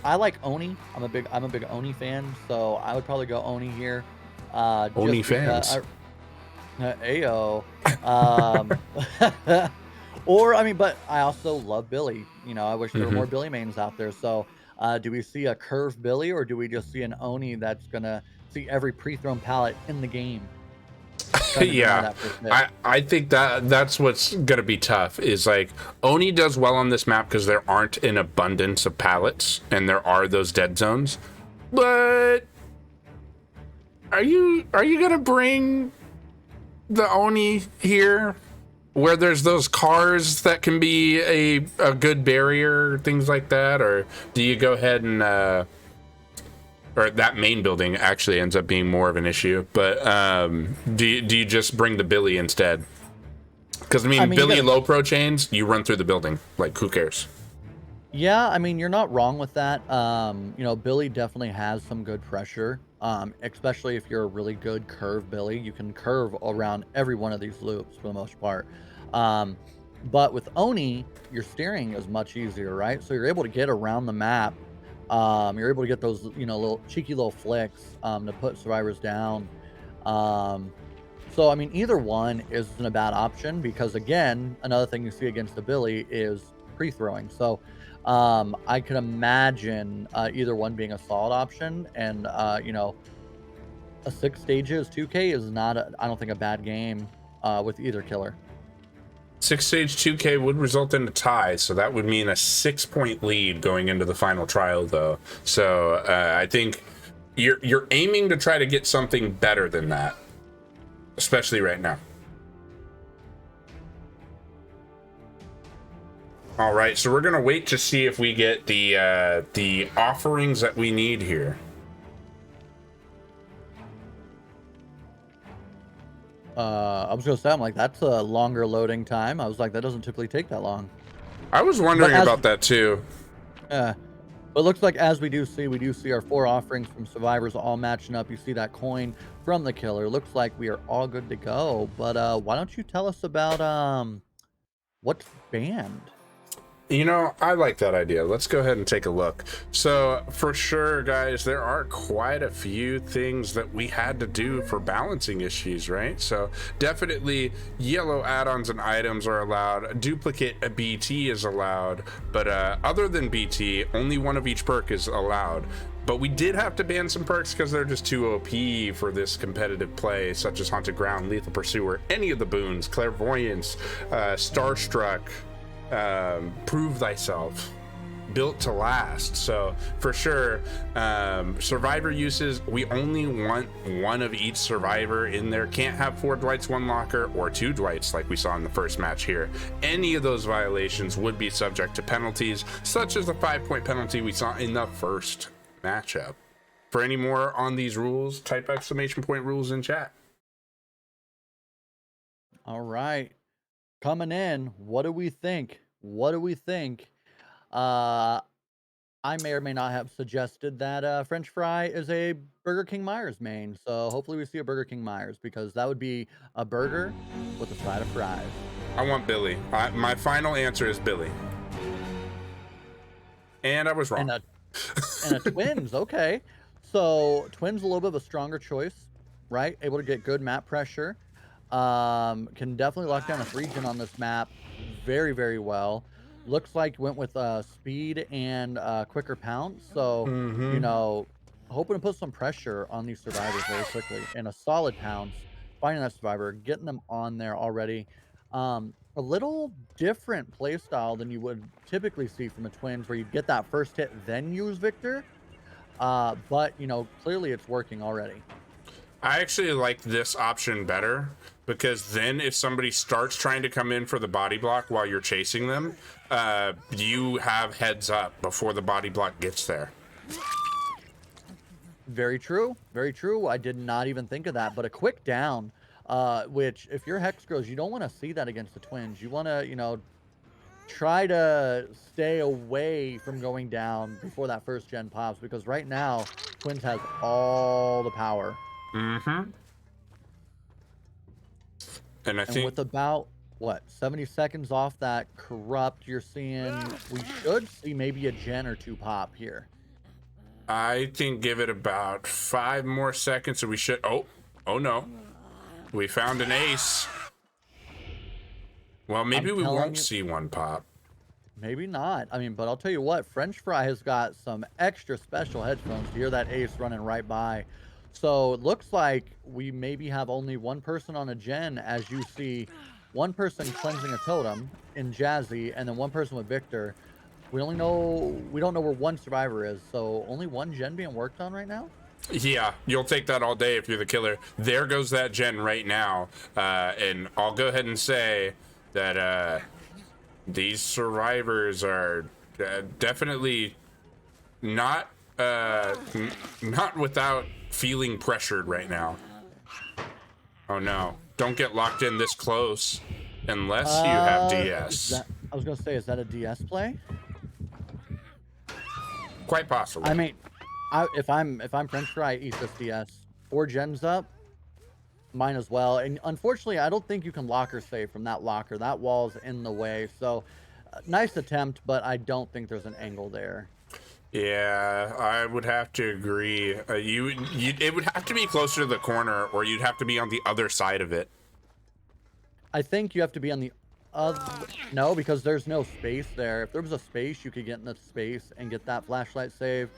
like Oni. I'm a big Oni fan, so I would probably go Oni here. Oni fans. Ayo. But I also love Billy. I wish there were more Billy mains out there. So do we see a curved Billy, or do we just see an Oni that's gonna see every pre-thrown pallet in the game? Yeah, I think that's what's gonna be tough. Is like Oni does well on this map because there aren't an abundance of pallets and there are those dead zones. But are you gonna bring the Oni here where there's those cars that can be a good barrier, things like that, or do you go ahead and or that main building actually ends up being more of an issue, but do you just bring the Billy instead? Because I mean Billy low pro chains, you run through the building, like who cares? Yeah, you're not wrong with that. Billy definitely has some good pressure, especially if you're a really good curve Billy. You can curve around every one of these loops for the most part. But with Oni, your steering is much easier, right? So you're able to get around the map. You're able to get those, little cheeky little flicks to put survivors down. So either one isn't a bad option because again, another thing you see against the Billy is pre-throwing. So I can imagine either one being a solid option, and a 6 stages 2K is not I don't think a bad game with either killer. 6 stage 2K would result in a tie, so that would mean a 6-point lead going into the final trial, though. So I think you're aiming to try to get something better than that, especially right now. All right, so we're gonna wait to see if we get the offerings that we need here. I was gonna say, that's a longer loading time. I was like, that doesn't typically take that long. I was wondering about that too. But it looks like as we do see our 4 offerings from survivors all matching up. You see that coin from the killer. Looks like we are all good to go. But why don't you tell us about what's banned? You know, I like that idea. Let's go ahead and take a look. So, for sure, guys, there are quite a few things that we had to do for balancing issues, right? So, definitely yellow add-ons and items are allowed. Duplicate BT is allowed. But other than BT, only one of each perk is allowed. But we did have to ban some perks because they're just too OP for this competitive play, such as Haunted Ground, Lethal Pursuer, any of the boons, Clairvoyance, Starstruck, Prove Thyself, Built to Last. So for sure, survivor uses, we only want one of each survivor in there. Can't have 4 Dwights, 1 Locker, or 2 Dwights like we saw in the first match here. Any of those violations would be subject to penalties, such as the 5-point penalty we saw in the first matchup. For any more on these rules, type exclamation point rules in chat. All right. Coming in, what do we think? What do we think? I may or may not have suggested that French fry is a Burger King Myers main. So hopefully we see a Burger King Myers because that would be a burger with a side of fries. I want Billy. My final answer is Billy. And I was wrong. And a twins, okay. So twins a little bit of a stronger choice, right? Able to get good map pressure. Can definitely lock down a 3-gen on this map very, very well. Looks like went with speed and quicker pounce. So, you know, hoping to put some pressure on these survivors very quickly. And a solid pounce, finding that survivor, getting them on there already. A little different play style than you would typically see from a twins where you get that first hit, then use Victor. But, you know, clearly it's working already. I actually like this option better because then if somebody starts trying to come in for the body block while you're chasing them, you have heads up before the body block gets there. Very true. Very true. I did not even think of that. But a quick down, which if you're Hex Girls, you don't want to see that against the twins. You want to, you know, try to stay away from going down before that first gen pops because right now, twins has all the power. Mm-hmm. And I think with about what 70 seconds off that corrupt, you're seeing we should see maybe a gen or 2 pop here. I think give it about 5 more seconds and we should. Oh no, we found an ace. Well, maybe we won't see one pop. Maybe not. I mean, but I'll tell you what, French Fry has got some extra special headphones to hear that ace running right by. So it looks like we maybe have only one person on a gen, as you see one person cleansing a totem in Jazzy, and then one person with Victor. We don't know where one survivor is, so only one gen being worked on right now? Yeah, you'll take that all day if you're the killer. There goes that gen right now. And I'll go ahead and say that these survivors are definitely not without feeling pressured right now. Oh no, don't get locked in this close unless you have DS. I was gonna say, is that a DS play? Quite possibly. I mean, if I'm French Fry, I eat this DS. 4 gens up, mine as well. And unfortunately, I don't think you can locker save from that locker. That wall's in the way. So, nice attempt, but I don't think there's an angle there. Yeah, I would have to agree. It would have to be closer to the corner, or you'd have to be on the other side of it. I think you have to be on the other. No, because there's no space there. If there was a space, you could get in the space and get that flashlight save.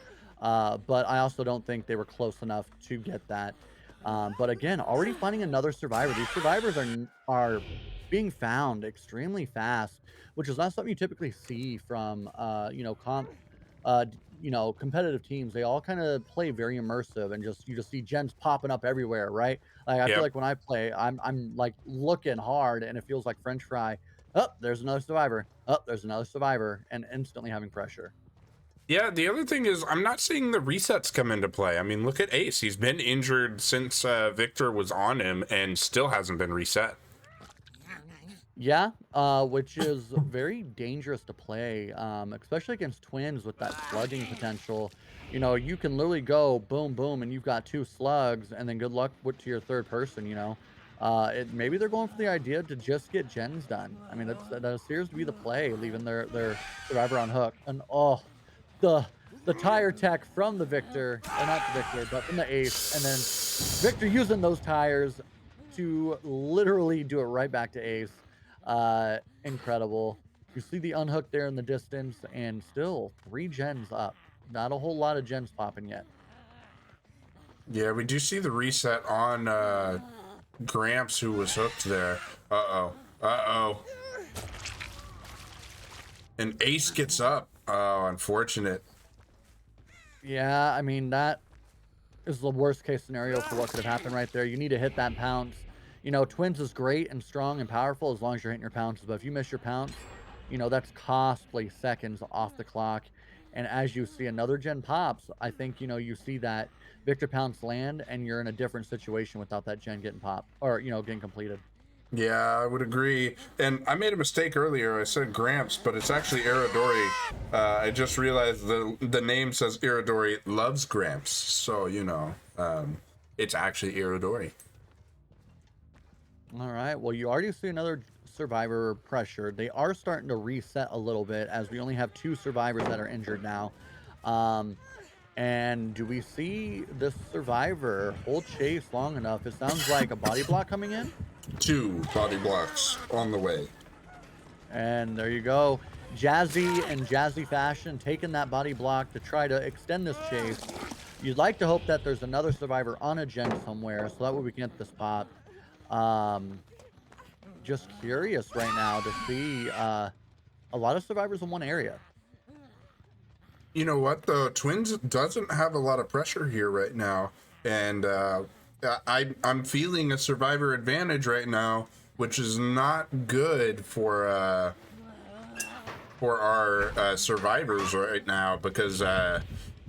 But I also don't think they were close enough to get that. But again, already finding another survivor. These survivors are being found extremely fast, which is not something you typically see from competitive teams. They all kind of play very immersive, and you just see gens popping up everywhere, right? Like I feel like when I play, I'm like looking hard, and it feels like French Fry. Oh, there's another survivor. Oh, there's another survivor, and instantly having pressure. Yeah, the other thing is I'm not seeing the resets come into play. I mean, look at Ace. He's been injured since Victor was on him and still hasn't been reset. Yeah, which is very dangerous to play, especially against twins with that slugging potential. You know, you can literally go boom, boom, and you've got two slugs, and then good luck with to your third person. You know, maybe they're going for the idea to just get gens done. I mean, that appears to be the play, leaving their survivor on hook. And oh, the the tire tech from the victor, or not the victor, but from the ace, and then Victor using those tires to literally do it right back to ace. Incredible. You see the unhook there in the distance, and still 3 gens up. Not a whole lot of gens popping yet. Yeah, we do see the reset on Gramps, who was hooked there. Uh-oh. Uh-oh. And Ace gets up. Oh, unfortunate. Yeah, I mean, that is the worst case scenario for what could have happened right there. You need to hit that pounce. You know, twins is great and strong and powerful as long as you're hitting your pounces, but if you miss your pounce, you know, that's costly seconds off the clock. And as you see another gen pops, I think, you know, you see that Victor pounce land and you're in a different situation without that gen getting popped or, you know, getting completed. Yeah, I would agree. And I made a mistake earlier. I said Gramps, but it's actually Iridori. I just realized the name says Iridori loves Gramps. So, you know, it's actually Iridori. All right. Well, you already see another survivor pressure. They are starting to reset a little bit as we only have 2 survivors that are injured now. Um, And do we see this survivor hold chase long enough? It sounds like a body block coming in. 2 body blocks on the way. And there you go. Jazzy and Jazzy Fashion taking that body block to try to extend this chase. You'd like to hope that there's another survivor on a gen somewhere so that way we can get this pop. Um, just curious right now to see a lot of survivors in one area. You know what? The Twins doesn't have a lot of pressure here right now. And I'm feeling a survivor advantage right now, which is not good for our survivors right now because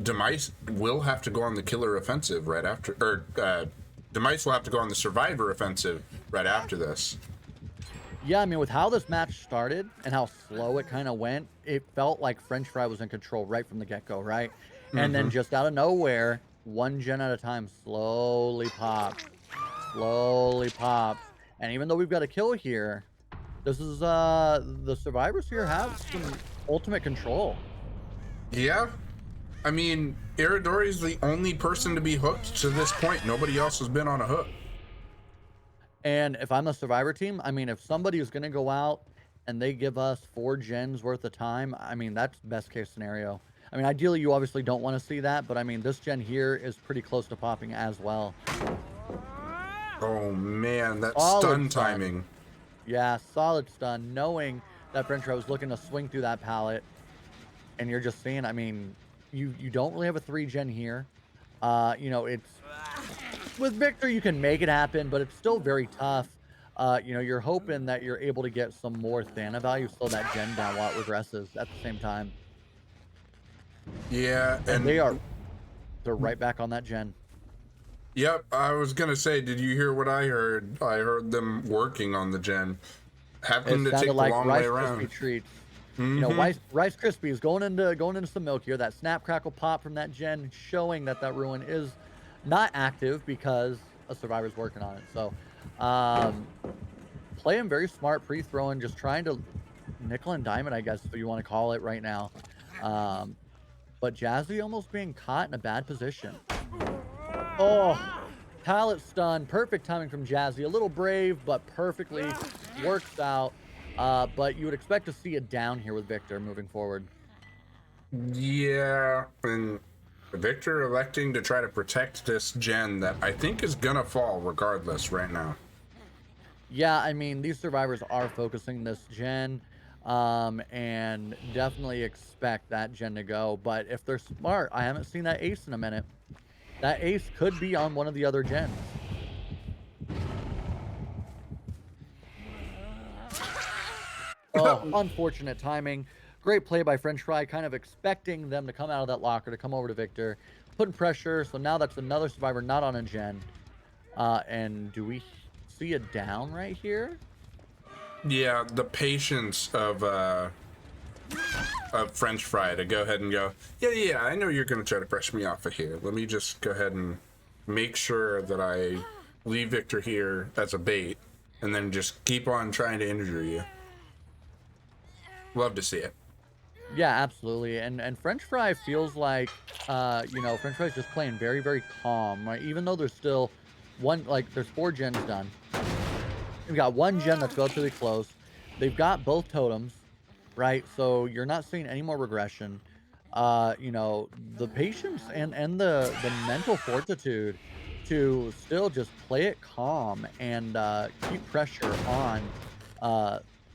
Demice will have to go on the killer offensive right after, or Demice will have to go on the survivor offensive right after this. Yeah, I mean, with how this match started and how slow it kind of went, it felt like French Fry was in control right from the get-go, right? And then just out of nowhere, one gen at a time slowly pops. And even though we've got a kill here, this is the survivors here have some ultimate control. Yeah, I mean, Iridori is the only person to be hooked to this point. Nobody else has been on a hook. And if I'm a survivor team, I mean, if somebody is going to go out and they give us 4 gens worth of time, I mean, that's best case scenario. I mean, ideally, you obviously don't want to see that, but I mean, this gen here is pretty close to popping as well. Oh man, that Solid stun stun. timing. Yeah, solid stun, knowing that French Fry was looking to swing through that pallet. And you're just seeing, I mean, you don't really have a 3 gen here. You know, it's with Victor, you can make it happen, but it's still very tough. You know, you're hoping that you're able to get some more Thana value, slow that gen down while it regresses at the same time. Yeah, And and they're right back on that gen. yep, I was gonna say, did you hear what I heard? I heard them working on the gen. It Happened to sounded take the like long way Rice Krispie around. treats. You know, Rice Krispies going into some milk here. That snap crackle pop from that gen, showing that that ruin is not active because a survivor's working on it. So, um, playing very smart pre-throwing, just trying to nickel and dime it, I guess, if you want to call it right now. Um, but Jazzy almost being caught in a bad position. Oh, pallet stun. Perfect timing from Jazzy. A little brave, but perfectly works out. But you would expect to see it down here with Victor moving forward. Yeah, and Victor electing to try to protect this gen that I think is gonna fall regardless right now. Yeah, I mean, these survivors are focusing this gen, and definitely expect that gen to go. But if they're smart, I haven't seen that ace in a minute. That ace could be on one of the other gens. Oh, unfortunate timing. Great play by French Fry, kind of expecting them to come out of that locker to come over to Victor, putting pressure. So now that's another survivor not on a gen. And do we see a down right here? Yeah, the patience of French Fry to go ahead and go, yeah, I know you're going to try to press me off of here. Let me just go ahead and make sure that I leave Victor here as a bait and then just keep on trying to injure you. Love to see it. Yeah, absolutely. And French Fry feels like French Fry's just playing very, very calm, right? Even though there's still there's 4 gens done. We've got 1 gen that's relatively close. They've got both totems, right? So you're not seeing any more regression. The patience and the mental fortitude to still just play it calm and keep pressure on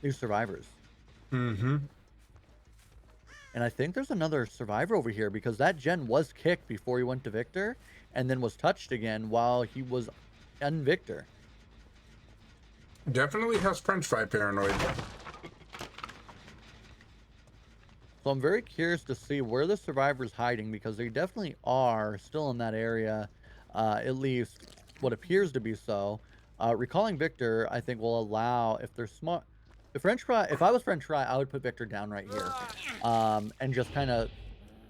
these survivors. Mm-hmm. And I think there's another survivor over here because that gen was kicked before he went to Victor and then was touched again while he was in Victor. Definitely has French Fry paranoid. So I'm very curious to see where the survivor's hiding because they definitely are still in that area, at least what appears to be so. Recalling Victor, I think will allow if they're smart. If I was French Fry, I would put Victor down right here, and just kind of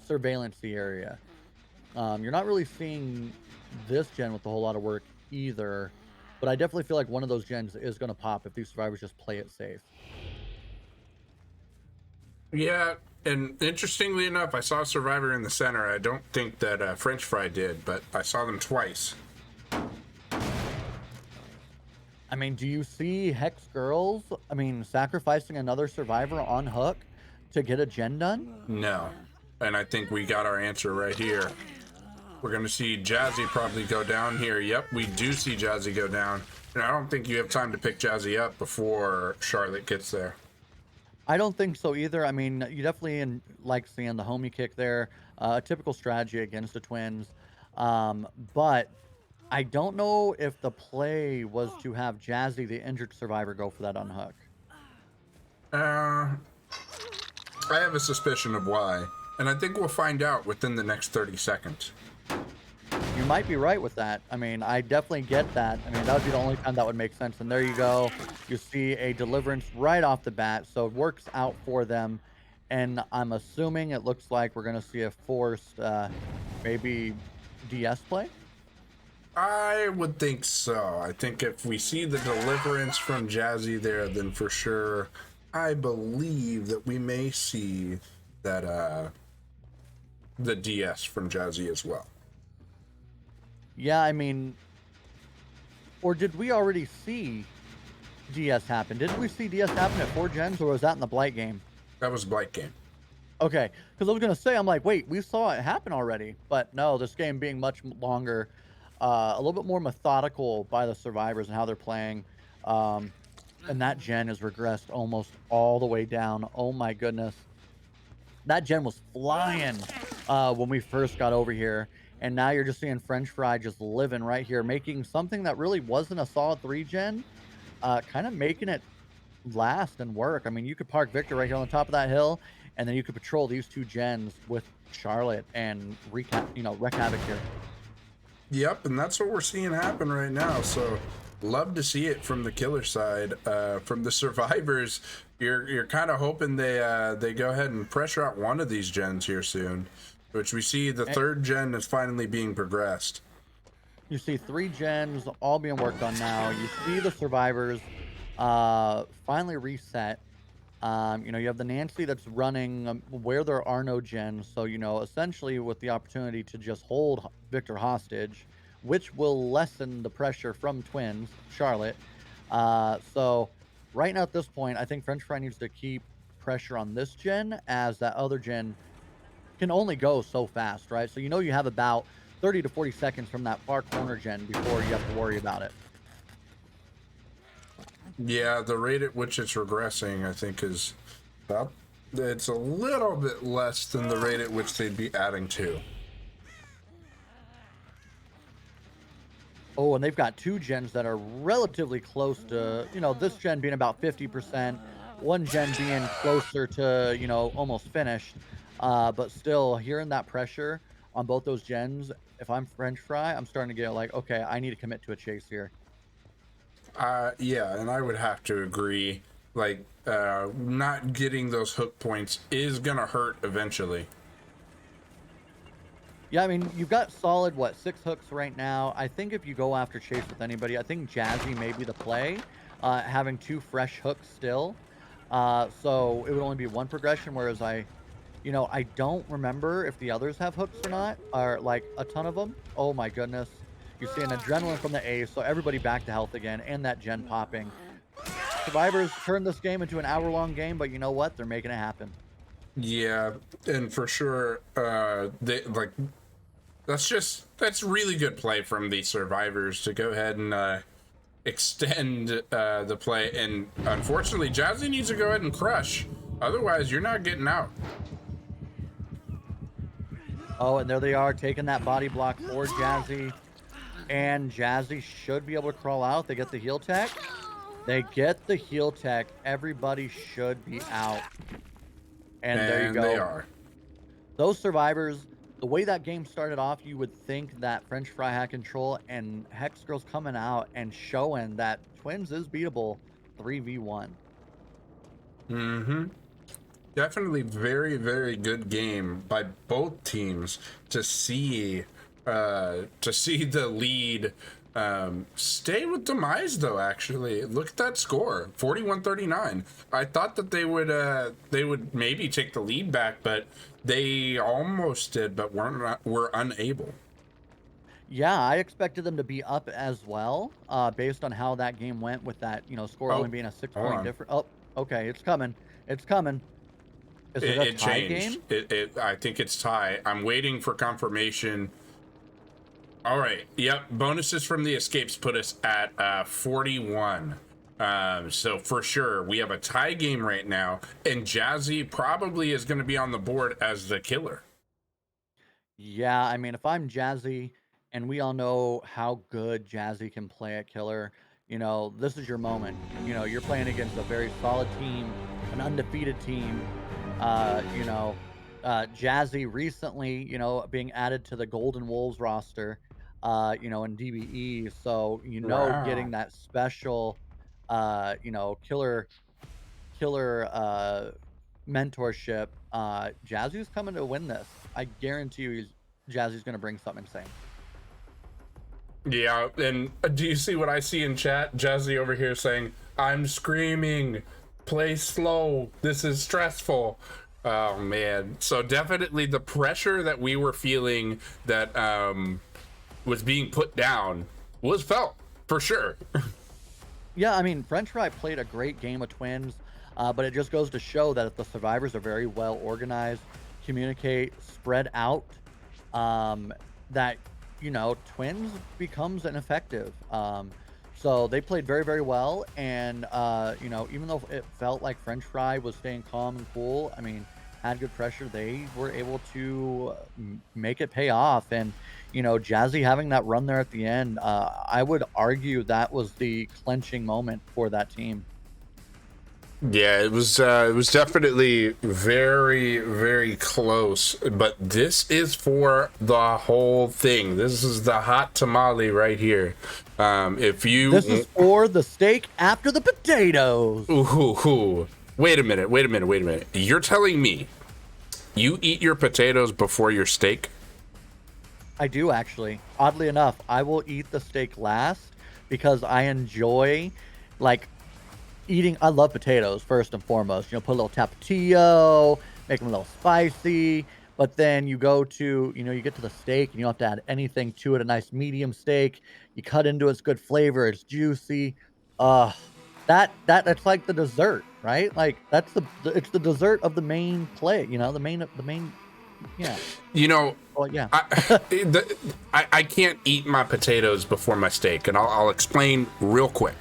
surveillance the area. You're not really seeing this gen with a whole lot of work either, but I definitely feel like one of those gens is going to pop if these survivors just play it safe. Yeah, and interestingly enough, I saw a survivor in the center. I don't think that French Fry did, but I saw them twice. I mean, do you see Hex Girls, sacrificing another survivor on Hook to get a gen done? No. And I think we got our answer right here. We're going to see Jazzy probably go down here. Yep, we do see Jazzy go down. And I don't think you have time to pick Jazzy up before Charlotte gets there. I don't think so either. I mean, you definitely like seeing the homie kick there, a typical strategy against the Twins. But I don't know if the play was to have Jazzy, the injured survivor, go for that unhook. I have a suspicion of why. And I think we'll find out within the next 30 seconds. You might be right with that. I mean, I definitely get that. I mean, that would be the only time that would make sense. And there you go. You see a deliverance right off the bat. So it works out for them. And I'm assuming it looks like we're going to see a forced, maybe DS play. I would think so. I think if we see the deliverance from Jazzy there, then for sure, I believe that we may see that the DS from Jazzy as well. Yeah, I mean, or did we already see DS happen? Didn't we see DS happen at 4 gens, or was that in the Blight game? That was Blight game. Okay, because I was going to say, I'm like, wait, we saw it happen already. But no, this game being much longer, a little bit more methodical by the survivors and how they're playing. And that gen has regressed almost all the way down. Oh my goodness. That gen was flying when we first got over here. And now you're just seeing French Fry just living right here, making something that really wasn't a solid 3 gen, kind of making it last and work. I mean, you could park Victor right here on the top of that hill, and then you could patrol these 2 gens with Charlotte and wreak havoc here. Yep, and that's what we're seeing happen right now. So, love to see it from the killer side. From the survivors, you're kind of hoping they go ahead and pressure out one of these gens here soon, which we see the 3rd gen is finally being progressed. You see 3 gens all being worked on now. You see the survivors finally reset. You have the Nancy that's running where there are no gens. So, essentially with the opportunity to just hold Victor hostage, which will lessen the pressure from Twins, Charlotte. So right now at this point, I think French Fry needs to keep pressure on this gen as that other gen can only go so fast, right? So, you have about 30 to 40 seconds from that far corner gen before you have to worry about it. Yeah, the rate at which it's regressing, I think, is about, it's a little bit less than the rate at which they'd be adding to. Oh, and they've got 2 gens that are relatively close to, this gen being about 50%, one gen being closer to, almost finished. But still, hearing that pressure on both those gens, if I'm French Fry, I'm starting to get like, okay, I need to commit to a chase here. Yeah, and I would have to agree like not getting those hook points is gonna hurt eventually. Yeah, I mean, you've got solid, what, 6 hooks right now. I think if you go after Chase with anybody, I think Jazzy may be the play, having 2 fresh hooks still. So it would only be 1 progression, whereas I don't remember if the others have hooks or not, or like a ton of them. Oh my goodness. You see an adrenaline from the ace, so everybody back to health again, and that gen popping. Survivors turned this game into an hour-long game, but you know what? They're making it happen. Yeah, and for sure, they like that's really good play from the survivors to go ahead and extend the play. And unfortunately, Jazzy needs to go ahead and crush. Otherwise, you're not getting out. Oh, and there they are taking that body block for Jazzy. And Jazzy should be able to crawl out. They get the heal tech. They get the heal tech. Everybody should be out. And there you go. They are. Those survivors, the way that game started off, you would think that French Fry had control, and Hex Girl's coming out and showing that Twins is beatable 3v1. Mm-hmm. Definitely very, very good game by both teams to see the lead stay with Demice, though. Actually, look at that score, 41-39. I thought that they would maybe take the lead back, but they almost did, but were unable. Yeah, I expected them to be up as well, based on how that game went with that, score only being a 6-point difference. Oh, okay, it's coming. It's coming. Is it a tie changed. game? I think it's tie. I'm waiting for confirmation. All right. Yep. Bonuses from the escapes put us at 41. So for sure, we have a tie game right now, and Jazzy probably is going to be on the board as the killer. Yeah, I mean, if I'm Jazzy, and we all know how good Jazzy can play at killer, this is your moment. You're playing against a very solid team, an undefeated team. Jazzy recently, being added to the Golden Wolves roster, in DBE. So, Wow. getting that special, killer mentorship. Jazzy's coming to win this. I guarantee you Jazzy's going to bring something insane. Yeah, and do you see what I see in chat? Jazzy over here saying, "I'm screaming, play slow. This is stressful." Oh man! So definitely the pressure that we were feeling that was being put down was felt for sure. Yeah, I mean, French Fry played a great game of Twins, but it just goes to show that if the survivors are very well organized, communicate, spread out, that Twins becomes ineffective. So they played very, very well, and even though it felt like French Fry was staying calm and cool, I mean, had good pressure, they were able to make it pay off. And Jazzy having that run there at the end, I would argue that was the clenching moment for that team. Yeah, it was definitely very, very close, but this is for the whole thing. This is the hot tamale right here. This is for the steak after the potatoes. Ooh. Wait a minute. You're telling me you eat your potatoes before your steak? I do, actually. Oddly enough, I will eat the steak last because I enjoy, eating. I love potatoes first and foremost. Put a little tapatio, make them a little spicy. But then you go to, you get to the steak and you don't have to add anything to it. A nice medium steak. You cut into it, it's good flavor. It's juicy. That's like the dessert, right? Like it's the dessert of the main play. The main. Yeah. Well, yeah. I can't eat my potatoes before my steak, and I'll explain real quick.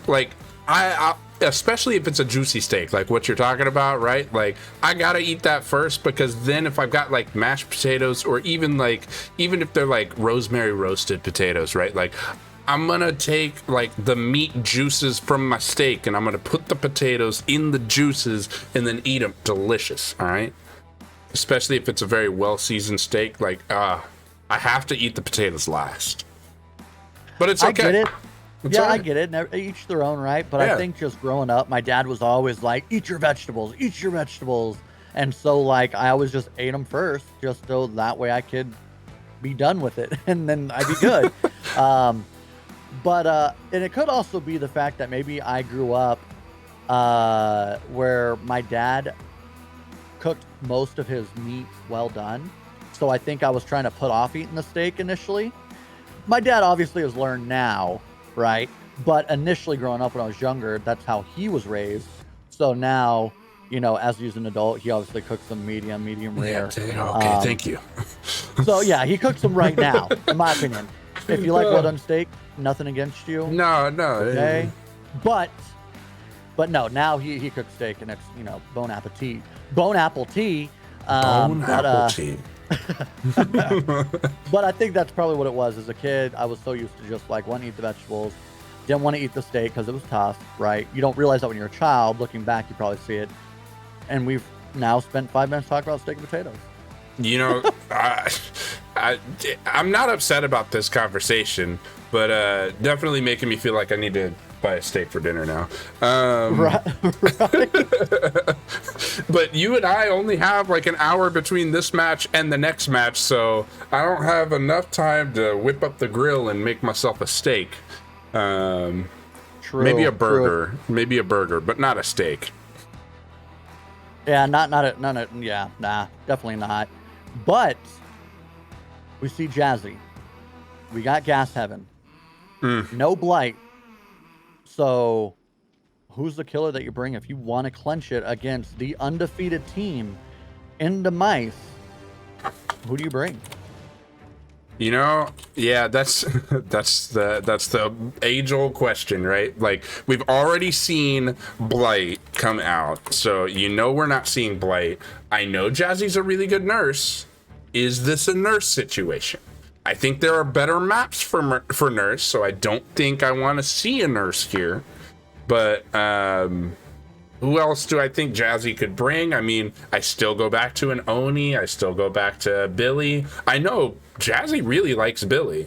Like I especially if it's a juicy steak, like what you're talking about, right? Like I gotta eat that first, because then if I've got like mashed potatoes, or even if they're like rosemary roasted potatoes, right? Like I'm gonna take like the meat juices from my steak, and I'm gonna put the potatoes in the juices and then eat them. Delicious, all right? Especially if it's a very well-seasoned steak, I have to eat the potatoes last. But it's okay. I get it. Yeah, I alright. get it. Each their own, right? But I Yeah. think just growing up, my dad was always like, "Eat your vegetables, eat your vegetables," and so like I always just ate them first, just so that way I could be done with it, and then I'd be good. um, but and it could also be the fact that maybe I grew up where my dad cooked most of his meat well done, so I think I was trying to put off eating the steak initially. My dad obviously has learned now, right? But initially growing up when I was younger, that's how he was raised. So now, as he's an adult, he obviously cooks them medium Yeah. rare. Okay. Thank you. So yeah, he cooks them right now, in my opinion. If you like well done steak, nothing against you. No. Okay. But no, now he cooks steak and it's, bon appetit. Bon apple tea. Bone But apple tea. but I think that's probably what it was. As a kid, I was so used to just like wanting to eat the vegetables, didn't want to eat the steak because it was tough, right? You don't realize that when you're a child. Looking back, you probably see it. And we've now spent 5 minutes talking about steak and potatoes. I'm not upset about this conversation, but definitely making me feel like I need to buy a steak for dinner now. Right. But you and I only have like an hour between this match and the next match, so I don't have enough time to whip up the grill and make myself a steak. True. Maybe a True. burger, but not a steak. Yeah, nah, definitely not. But we see Jazzy. We got Gas Heaven. No Blight. So who's the killer that you bring if you want to clench it against the undefeated team in Demice? Who do you bring? Yeah, that's the age-old question, right? Like, we've already seen Blight come out, so we're not seeing Blight. I know Jazzy's a really good nurse. Is this a nurse situation? I think there are better maps for nurse, so I don't think I want to see a nurse here. But who else do I think Jazzy could bring? I mean, I still go back to an Oni. I still go back to Billy. I know Jazzy really likes Billy.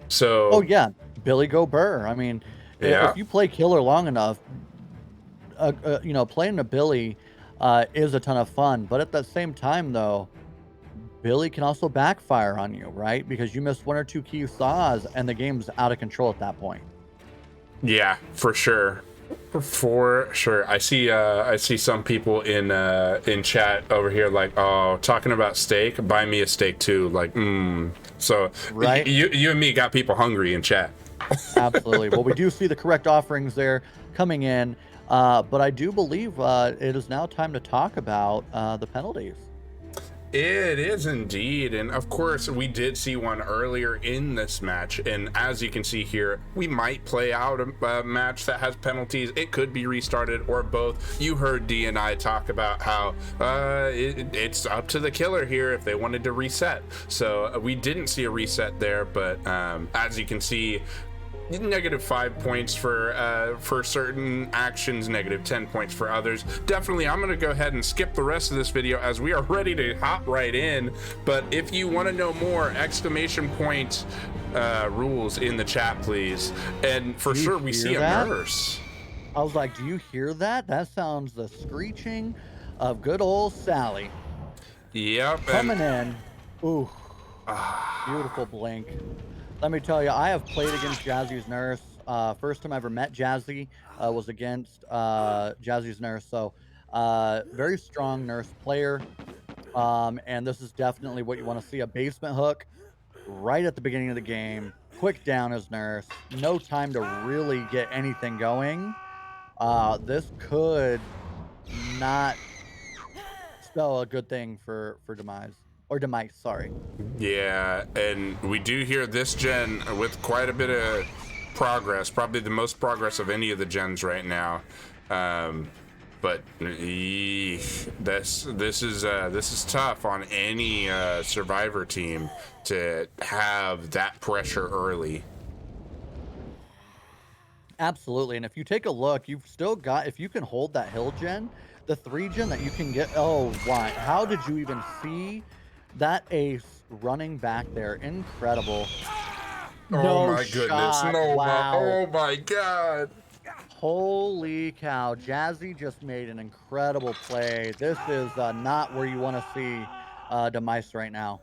So. Oh yeah, Billy Go Burr. I mean, Yeah. if you play killer long enough, playing a Billy is a ton of fun. But at the same time, though, Billy can also backfire on you, right? Because you miss one or two key saws, and the game's out of control at that point. Yeah, for sure. For sure. I see some people in chat over here like, oh, talking about steak, buy me a steak too. Like, So Right. you and me got people hungry in chat. Absolutely. Well, we do see the correct offerings there coming in, but I do believe it is now time to talk about the penalties. It is indeed, and of course we did see one earlier in this match, and as you can see here, we might play out a match that has penalties. It could be restarted or both. You heard D and I talk about how it's up to the killer here if they wanted to reset. So we didn't see a reset there, but as you can see, -5 points for certain actions, -10 points for others. Definitely, I'm gonna go ahead and skip the rest of this video as we are ready to hop right in. But if you want to know more, exclamation point rules in the chat, please. And for sure, we see a nurse. I was like, do you hear that? That sounds the screeching of good old Sally. Yep. Coming in. Ooh. Beautiful blink. Let me tell you, I have played against Jazzy's nurse. First time I ever met Jazzy was against Jazzy's nurse. So very strong nurse player. And this is definitely what you want to see, a basement hook right at the beginning of the game. Quick down as nurse. No time to really get anything going. This could not spell a good thing for Demice. Or Demice, sorry. Yeah, and we do hear this gen with quite a bit of progress, probably the most progress of any of the gens right now. But this is tough on any survivor team to have that pressure early. Absolutely, and if you take a look, you've still got, if you can hold that hill gen, the 3 gen that you can get. Oh, why? How did you even see that ace running back there? Incredible. Oh No my goodness. shot. No, Wow. oh my god. Holy cow. Jazzy just made an incredible play. This is not where you want to see Demice right now.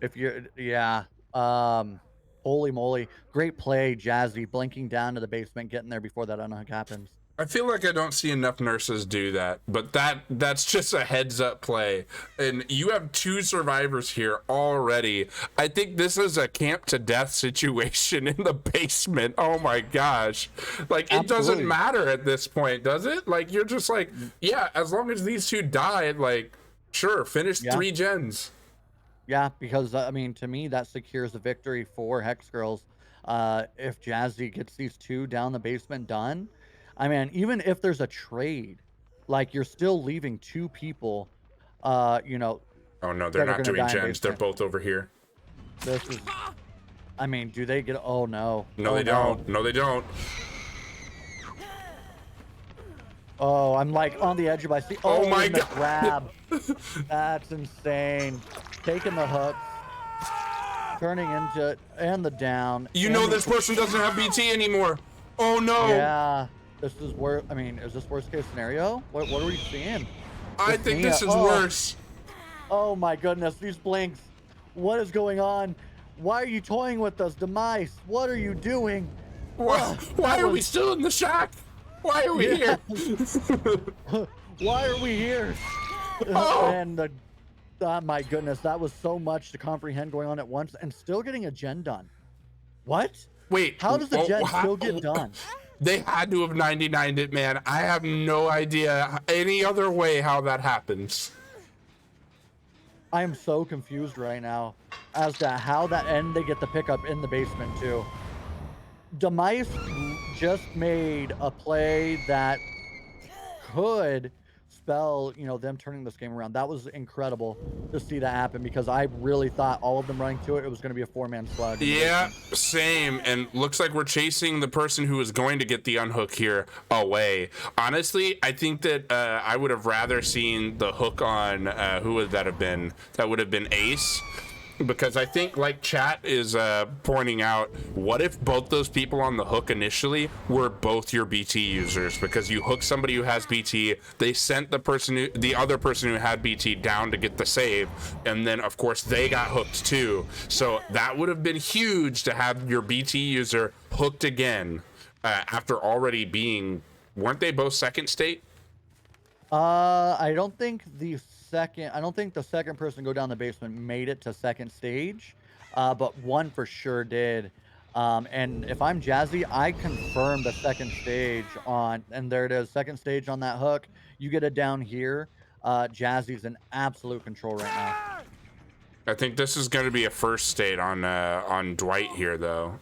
If you're, yeah. Um, Holy moly. Great play, Jazzy, blinking down to the basement, getting there before that unhook happens. I feel like I don't see enough nurses do that, but that's just a heads up play. And you have 2 survivors here already. I think this is a camp to death situation in the basement. Oh my gosh. Like, it Absolutely. doesn't matter at this point, does it? Like, you're just like, yeah, as long as these 2 die, like, sure, finish 3 gens. Yeah, because I mean, to me, that secures a victory for Hex Girls. If Jazzy gets these 2 down the basement done, I mean, even if there's a trade, like you're still leaving 2 people, you know, Oh no, they're that are not going to doing die in gens. They're basement. both over here. This is, I mean, do they get? Oh no. No, Oh they no. don't. No, they don't. Oh, I'm like on the edge of my seat. Oh my and the God. grab. That's insane. Taking the hooks, turning into it, and the down. You and know the- this person doesn't have BT anymore. Oh no. Yeah, this is where. I mean, is this worst case scenario? What are we seeing? I It's think Mia. this is Oh. worse. Oh my goodness, these blinks. What is going on? Why are you toying with us, Demice? What are you doing? Why, Oh, why that are we was- still in the shack? Why are we Yeah. here? Why are we here? Oh. And the, oh my goodness, that was so much to comprehend going on at once, and still getting a gen done. What? Wait. How does the oh, gen how- still get done? They had to have 99'd it, man. I have no idea any other way how that happens. I am so confused right now as to how that end they get the pickup in the basement too. Demice just made a play that could spell, you know, them turning this game around. That was incredible to see that happen because I really thought all of them running to it, it was going to be a 4-man slug. Yeah, same. And looks like we're chasing the person who is going to get the unhook here away. Honestly, I think that I would have rather seen the hook on, who would that have been? That would have been Ace. Because I think, like chat is pointing out, what if both those people on the hook initially were both your BT users? Because you hook somebody who has BT, they sent the other person who had BT down to get the save, and then of course they got hooked too. So that would have been huge to have your BT user hooked again after already being. Weren't they both second state? I don't think the second person to go down the basement made it to second stage, but one for sure did. And if I'm Jazzy, I confirm the second stage and there it is, second stage on that hook. You get it down here. Jazzy's in absolute control right now. I think this is going to be a first state on Dwight here, though.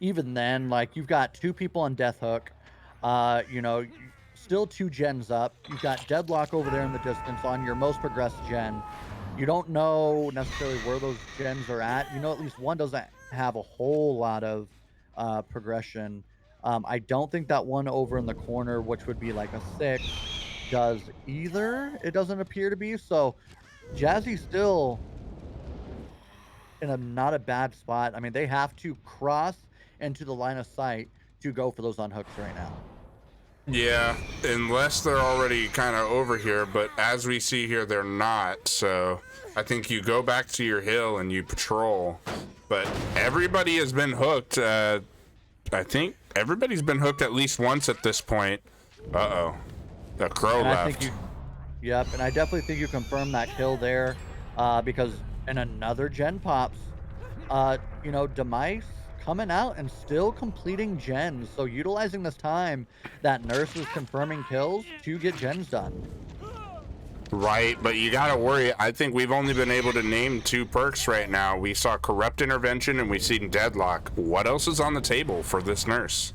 Even then, like you've got 2 people on death hook. You know, still 2 gens up. You've got Deadlock over there in the distance on your most progressed gen. You don't know necessarily where those gens are at. You know, at least one doesn't have a whole lot of progression. I don't think that one over in the corner, which would be like a 6, does either. It doesn't appear to be. So Jazzy's still in a not a bad spot. I mean, they have to cross into the line of sight to go for those unhooks right now. Yeah, unless they're already kind of over here, but as we see here, they're not. So I think you go back to your hill and you patrol. But everybody has been hooked. I think everybody's been hooked at least once at this point. Uh-oh. The crow And left. Yep, and I definitely think you confirm that kill there, because in another gen pops, you know, Demice coming out and still completing gens, so utilizing this time that Nurse is confirming kills to get gens done. Right, but you gotta worry. I think we've only been able to name 2 perks right now. We saw Corrupt Intervention and we've seen Deadlock. What else is on the table for this Nurse?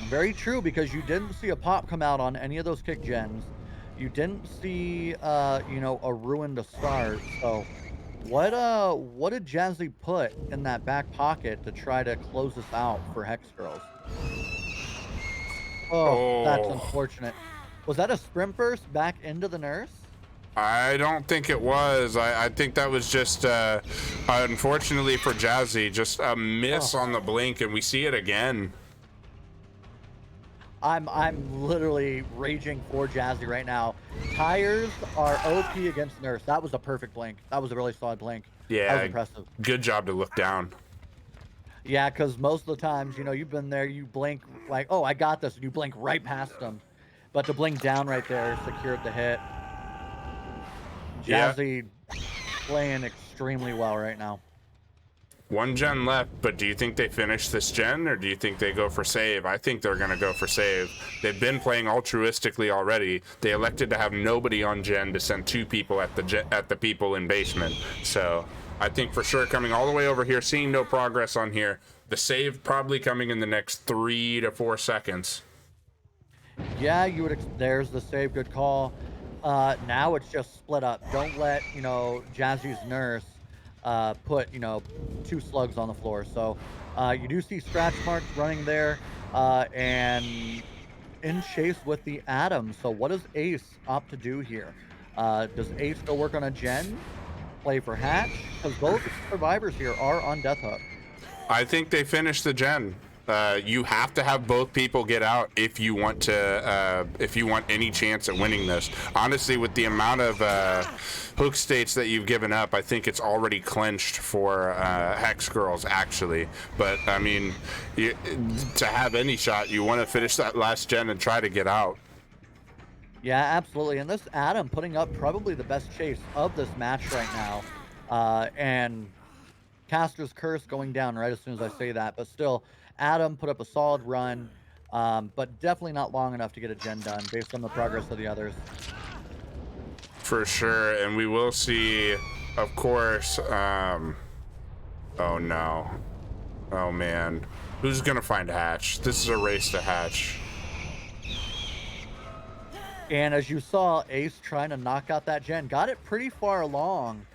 Very true, because you didn't see a pop come out on any of those kick gens. You didn't see, you know, a ruin to start. So, what did Jazzy put in that back pocket to try to close this out for Hex Girls? Oh, that's unfortunate. Was that a sprint burst back into the Nurse? I don't think it was. I think that was just, unfortunately for Jazzy, just a miss on the blink, and we see it again. I'm literally raging for Jazzy right now. Tires are OP against Nurse. That was a perfect blink. That was a really solid blink. That was Yeah, impressive. good job to look down. Yeah, because most of the times, you know, you've been there, you blink like, oh, I got this, and you blink right past them. But to blink down right there secured the hit. Yeah. Jazzy playing extremely well right now. One gen left, but do you think they finish this gen, or do you think they go for save? I think they're going to go for save. They've been playing altruistically already. They elected to have nobody on gen to send 2 people at the people in basement. So I think for sure coming all the way over here, seeing no progress on here. The save probably coming in the next 3 to 4 seconds. Yeah, you would. There's the save. Good call. Now it's just split up. Don't let, you know, Jazzy's Nurse put, you know, 2 slugs on the floor. So you do see scratch marks running there, and in chase with the Atom. So what does Ace opt to do here? Does Ace go work on a gen? Play for Hatch? Because both survivors here are on Death Hook. I think they finish the gen. You have to have both people get out if you want to, if you want any chance at winning this. Honestly, with the amount of hook states that you've given up, I think it's already clinched for Hex Girls, actually. But I mean, to have any shot, you want to finish that last gen and try to get out. Yeah, absolutely. And this Adam putting up probably the best chase of this match right now. And Caster's Curse going down right as soon as I say that. But still, Adam put up a solid run, but definitely not long enough to get a gen done based on the progress of the others. For sure. And we will see, of course, oh no. Oh man. Who's going to find Hatch? This is a race to Hatch. And as you saw, Ace trying to knock out that gen. Got it pretty far along.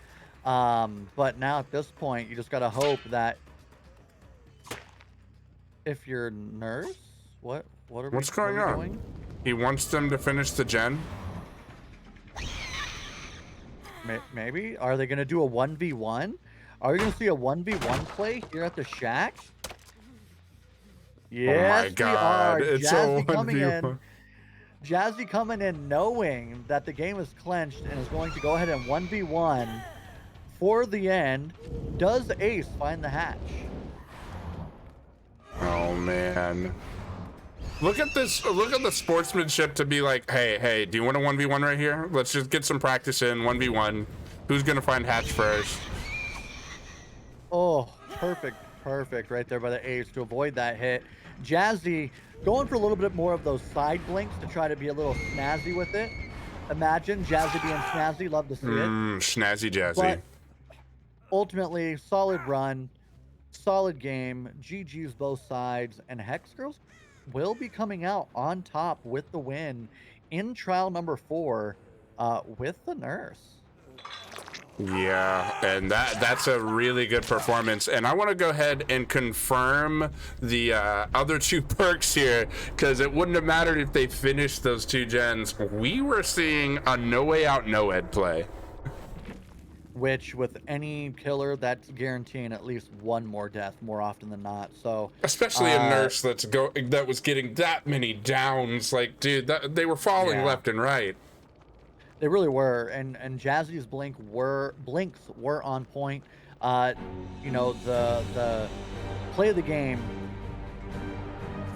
But now at this point, you just got to hope that if you're Nurse, what's going on? doing? He wants them to finish the gen? Maybe. Are they going to do a 1v1? Are we going to see a 1v1 play here at the Shack? Yes, oh my God. It's Jazzy a coming in. 1v1. Jazzy coming in knowing that the game is clenched and is going to go ahead and 1v1 for the end. Does Ace find the hatch? Oh man. Look at this. Look at the sportsmanship to be like, hey, do you want a 1v1 right here? Let's just get some practice in 1v1. Who's going to find hatch first? Oh, perfect right there by the Ace to avoid that hit. Jazzy going for a little bit more of those side blinks to try to be a little snazzy with it. Imagine Jazzy being snazzy. Love to see it. Snazzy Jazzy. But ultimately, solid run, solid game. GG's both sides. And Hex Girls will be coming out on top with the win in trial number 4 with the Nurse. Yeah, and that's a really good performance. And I want to go ahead and confirm the other 2 perks here, because it wouldn't have mattered if they finished those 2 gens. We were seeing a no way out no ed play. Which with any killer, that's guaranteeing at least 1 more death more often than not. So especially a Nurse that was getting that many downs. Like, dude, they were falling left and right. They really were, and Jazzy's blinks were on point. You know, the play of the game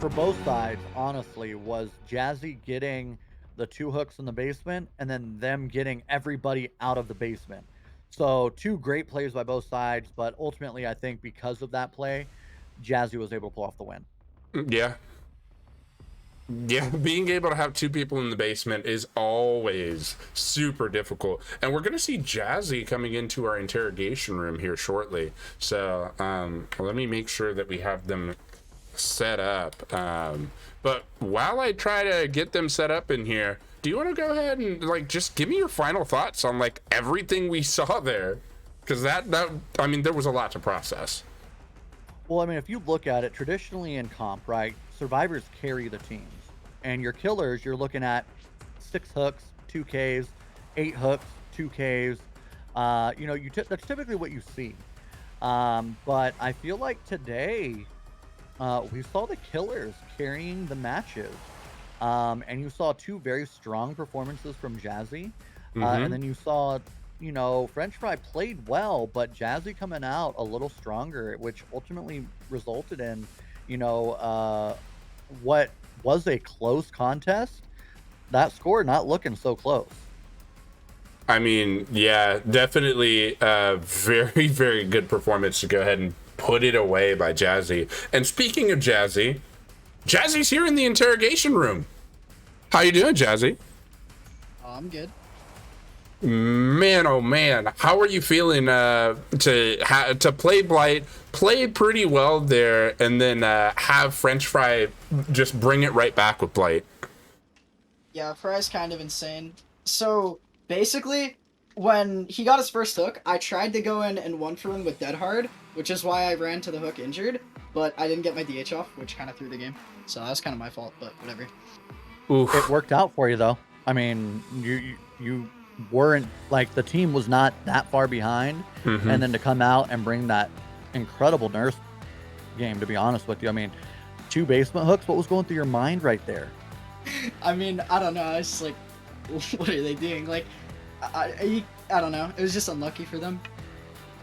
for both sides, honestly, was Jazzy getting the 2 hooks in the basement, and then them getting everybody out of the basement. So 2 great plays by both sides, but ultimately, I think because of that play, Jazzy was able to pull off the win. Yeah. Yeah, being able to have 2 people in the basement is always super difficult. And we're going to see Jazzy coming into our interrogation room here shortly. So let me make sure that we have them set up. But while I try to get them set up in here, do you want to go ahead and like just give me your final thoughts on like everything we saw there? Because that I mean, there was a lot to process. Well, I mean, if you look at it traditionally in comp, right, survivors carry the teams, and your killers, you're looking at 6 hooks, 2 Ks, 8 hooks, 2 Ks. You know, that's typically what you see. But I feel like today we saw the killers carrying the matches. And you saw 2 very strong performances from Jazzy. And Mm-hmm. then you saw, you know, French Fry played well, but Jazzy coming out a little stronger, which ultimately resulted in, you know, what was a close contest. That score not looking so close. I mean, yeah, definitely a very, very good performance to go ahead and put it away by Jazzy. And speaking of Jazzy, Jazzy's here in the interrogation room. How you doing, Jazzy? Oh, I'm good. Man, oh man, how are you feeling to play Blight, play pretty well there, and then have French Fry just bring it right back with Blight? Yeah, Fry's kind of insane. So basically, when he got his first hook, I tried to go in and one for him with Dead Hard, which is why I ran to the hook injured, but I didn't get my DH off, which kind of threw the game. So that was kind of my fault, but whatever. Oof. It worked out for you though. I mean, you weren't like the team was not that far behind, and then to come out and bring that incredible nurse game. To be honest with you, I mean, 2 basement hooks. What was going through your mind right there? I mean, I don't know. I was just like, what are they doing? Like, I don't know. It was just unlucky for them.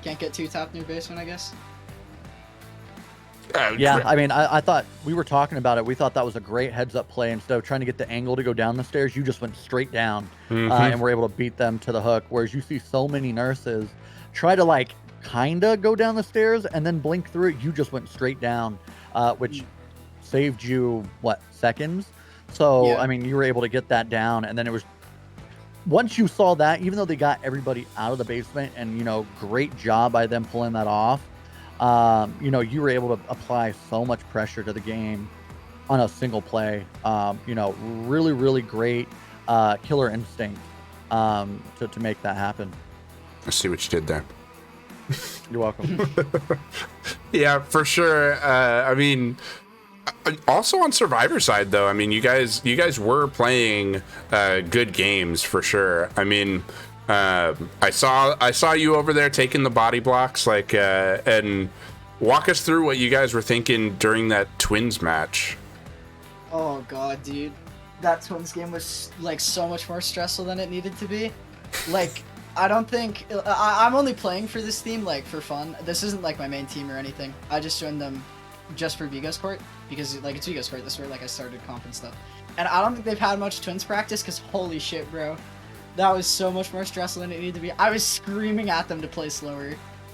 Can't get 2 tapped in your basement, I guess. Yeah, I mean, I thought we were talking about it. We thought that was a great heads-up play. Instead of trying to get the angle to go down the stairs, you just went straight down, and were able to beat them to the hook. Whereas you see so many nurses try to like kinda go down the stairs and then blink through it. You just went straight down, which saved you what, seconds? So Yeah. I mean, you were able to get that down, and then it was once you saw that, even though they got everybody out of the basement, and you know, great job by them pulling that off. You know, you were able to apply so much pressure to the game on a single play. You know, really, really great killer instinct to make that happen. I see what you did there. You're welcome. Yeah, for sure. I mean, also on Survivor side though, I mean, you guys were playing good games for sure. I mean, I saw you over there taking the body blocks, like, and walk us through what you guys were thinking during that Twins match. Oh god, dude. That Twins game was like so much more stressful than it needed to be. Like, I don't think I'm only playing for this team like for fun. This isn't like my main team or anything. I just joined them just for Vigo's Court because like it's Vigo's Court. This is where like I started comp and stuff. And I don't think they've had much Twins practice because holy shit, bro. That was so much more stressful than it needed to be. I was screaming at them to play slower.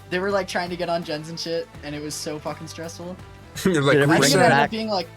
They were like trying to get on gens and shit, and it was so fucking stressful. You're like, Did it I think bring it it ended back? up being like,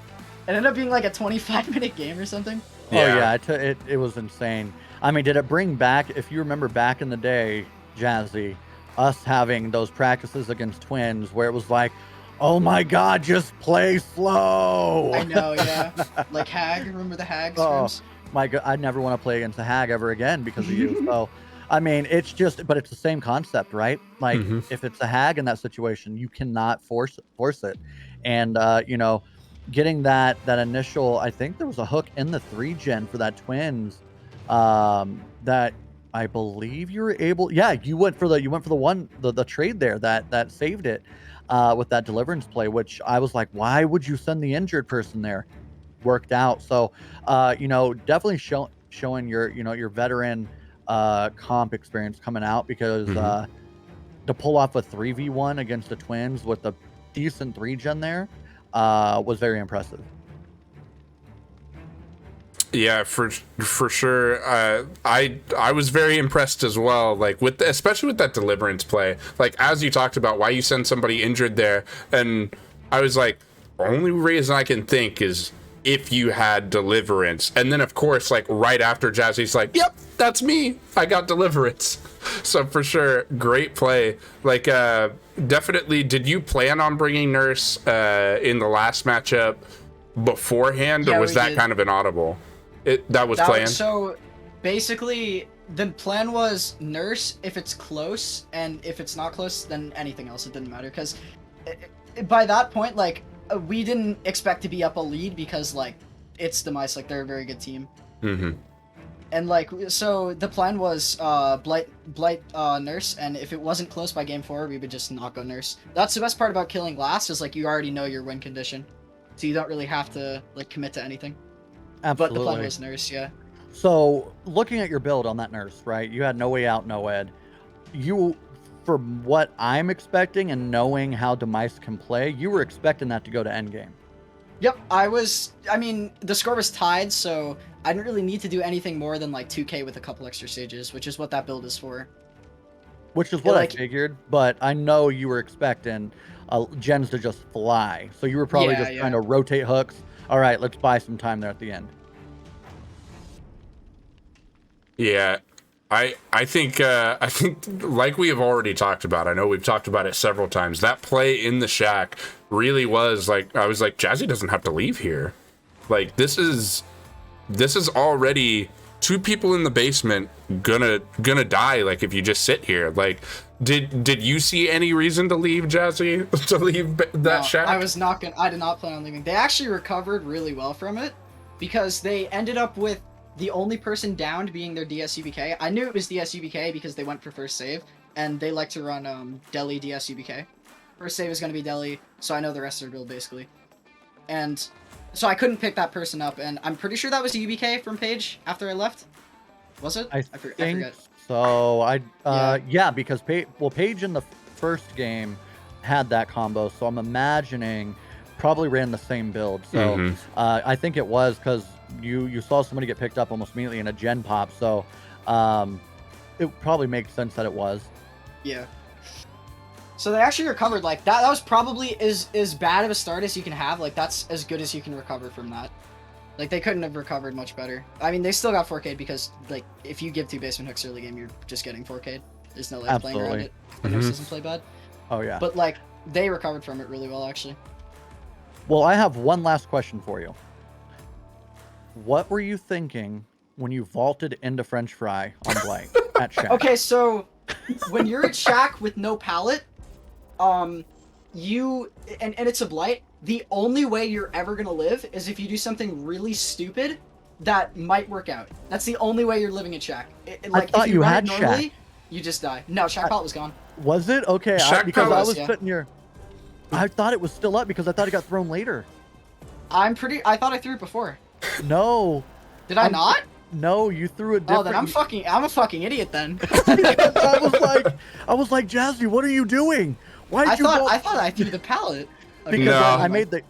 it ended up being like a 25-minute game or something. Oh yeah, it was insane. I mean, did it bring back, if you remember back in the day, Jazzy, us having those practices against Twins where it was like, oh my god, just play slow. I know, yeah. Like Hag, remember the Hag Oh scrims? my god, I never want to play against a hag ever again because of you. So, I mean, it's just, but it's the same concept, right? Like, if it's a hag in that situation, you cannot force it. And you know, getting that initial, I think there was a hook in the 3-gen for that Twins, that I believe you were able. Yeah, you went for the one the trade there that saved it, with that deliverance play, which I was like, why would you send the injured person there? Worked out. So, you know, definitely showing your, you know, your veteran comp experience coming out because to pull off a 3v1 against the Twins with a decent 3-gen there was very impressive. Yeah, for sure. I was very impressed as well. Like especially with that deliverance play. Like as you talked about, why you send somebody injured there, and I was like, only reason I can think is if you had deliverance, and then of course, like right after Jazzy's like, yep, that's me. I got deliverance. So for sure, great play. Like definitely. Did you plan on bringing Nurse in the last matchup beforehand, Yeah, or was we that did. kind of an audible? That was planned. So basically, the plan was Nurse if it's close, and if it's not close, then anything else. It didn't matter because by that point, like we didn't expect to be up a lead because like it's Demice, like they're a very good team. And like, so the plan was blight nurse, and if it wasn't close by game 4, we would just not go nurse. That's the best part about killing last, is like you already know your win condition, so you don't really have to like commit to anything. Absolutely. But the plan was nurse, yeah. So looking at your build on that nurse, right? You had no way out, no ed. You, from what I'm expecting and knowing how Demice can play, you were expecting that to go to endgame. Yep, I mean, the score was tied, so I didn't really need to do anything more than like 2k with a couple extra stages, which is what that build is for. Which is what like- I figured, but I know you were expecting gens to just fly. So you were probably Yeah, just yeah. trying to rotate hooks. All right, let's buy some time there at the end. Yeah, I think like we have already talked about. I know we've talked about it several times. That play in the shack really was like, I was like, Jazzy doesn't have to leave here. Like this is already 2 people in the basement gonna die. Like if you just sit here. Like did you see any reason to leave, Jazzy? To leave that No, shack? I did not plan on leaving. They actually recovered really well from it, because they ended up with the only person downed being their DSUBK. I knew it was DSUBK because they went for first save, and they like to run Deli DSUBK. First save is going to be Deli, so I know the rest of their build basically. And so I couldn't pick that person up, and I'm pretty sure that was a UBK from Paige after I left. Was it? I I think forget. so. Yeah, because Paige in the first game had that combo, so I'm imagining probably ran the same build. So I think it was because you saw somebody get picked up almost immediately in a gen pop, so it probably makes sense that it was. Yeah. So they actually recovered like that. That was probably as bad of a start as you can have. Like that's as good as you can recover from that. Like they couldn't have recovered much better. I mean, they still got 4K'd because like if you give 2 basement hooks early game, you're just getting 4K'd. There's no like playing around it. The nurse doesn't play bad. Oh yeah. But like they recovered from it really well actually. Well, I have one last question for you. What were you thinking when you vaulted into French Fry on Blight at Shack? Okay, so when you're at Shack with no pallet, you and it's a blight, the only way you're ever gonna live is if you do something really stupid that might work out. That's the only way you're living at Shack. Like thought if you run had it normally, Shack. you just die. No, Shack pallet was gone. Was it? Okay, Shack because I Palace, was yeah. sitting here. I thought it was still up because I thought it got thrown later. I thought I threw it before. No. Did I not? No, you threw a different. Oh, then I'm a fucking idiot then. I was like, Jazzy, what are you doing? Why did I you thought I threw the pallet. Okay, Because No.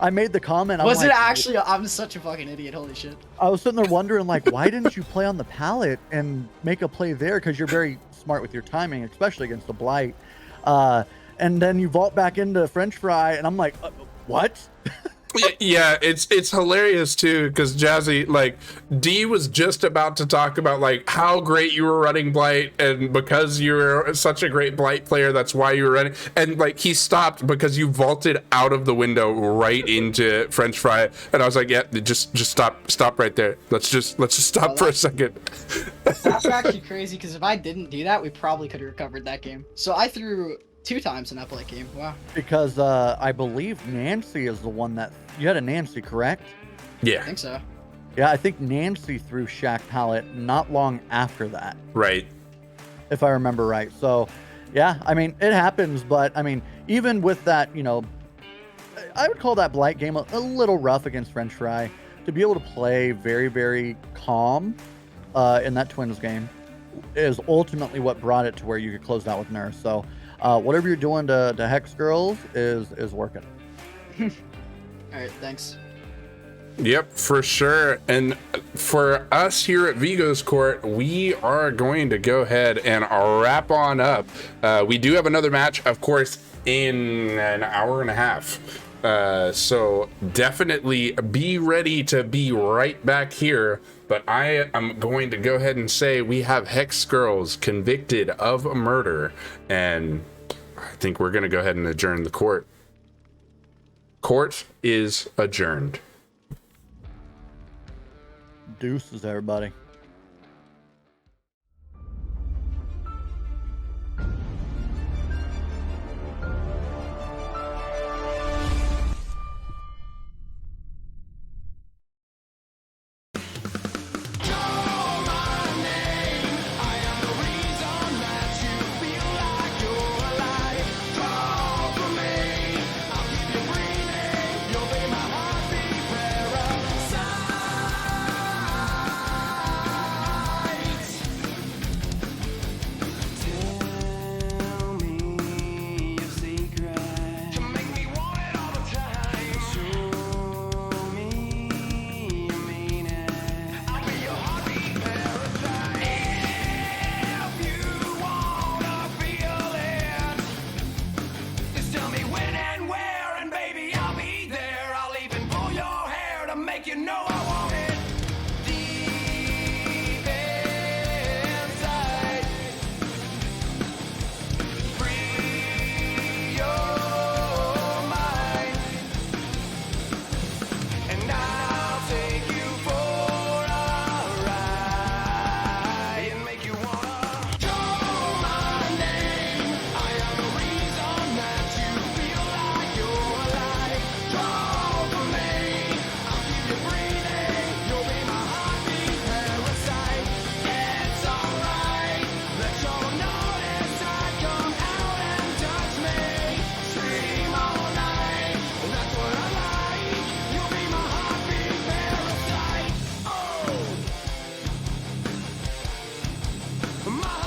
I made the comment. I'm Was it like, actually? I'm such a fucking idiot. Holy shit. I was sitting there wondering, like, why didn't you play on the pallet and make a play there? Because you're very smart with your timing, especially against the Blight. And then you vault back into French Fry, and I'm like, what? Yeah, it's hilarious too, because Jazzy, like, D was just about to talk about like how great you were running Blight, and because you're such a great Blight player, that's why you were running. And like he stopped because you vaulted out of the window right into French Fry, and I was like, yeah, just stop right there. Let's just stop for a second. That's actually crazy, because if I didn't do that, we probably could have recovered that game. So I threw 2 times in that Blight game. Wow. Because I believe Nancy is the one that you had a Nancy, correct? I Yeah, think so. Yeah, I think Nancy threw Shack Pallet not long after that, right. if I remember right. So, yeah, I mean, it happens, but I mean, even with that, you know, I would call that Blight game a little rough against French Fry. To be able to play very, very calm in that Twins game is ultimately what brought it to where you could close out with Nurse. So, whatever you're doing to Hex Girls is working. All right, thanks. Yep, for sure. And for us here at Vigo's Court, we are going to go ahead and wrap on up. We do have another match, of course, in an hour and a half. So definitely be ready to be right back here. But I am going to go ahead and say we have Hex Girls convicted of murder. And I think we're going to go ahead and adjourn the court. Court is adjourned. Deuces, everybody. Joe My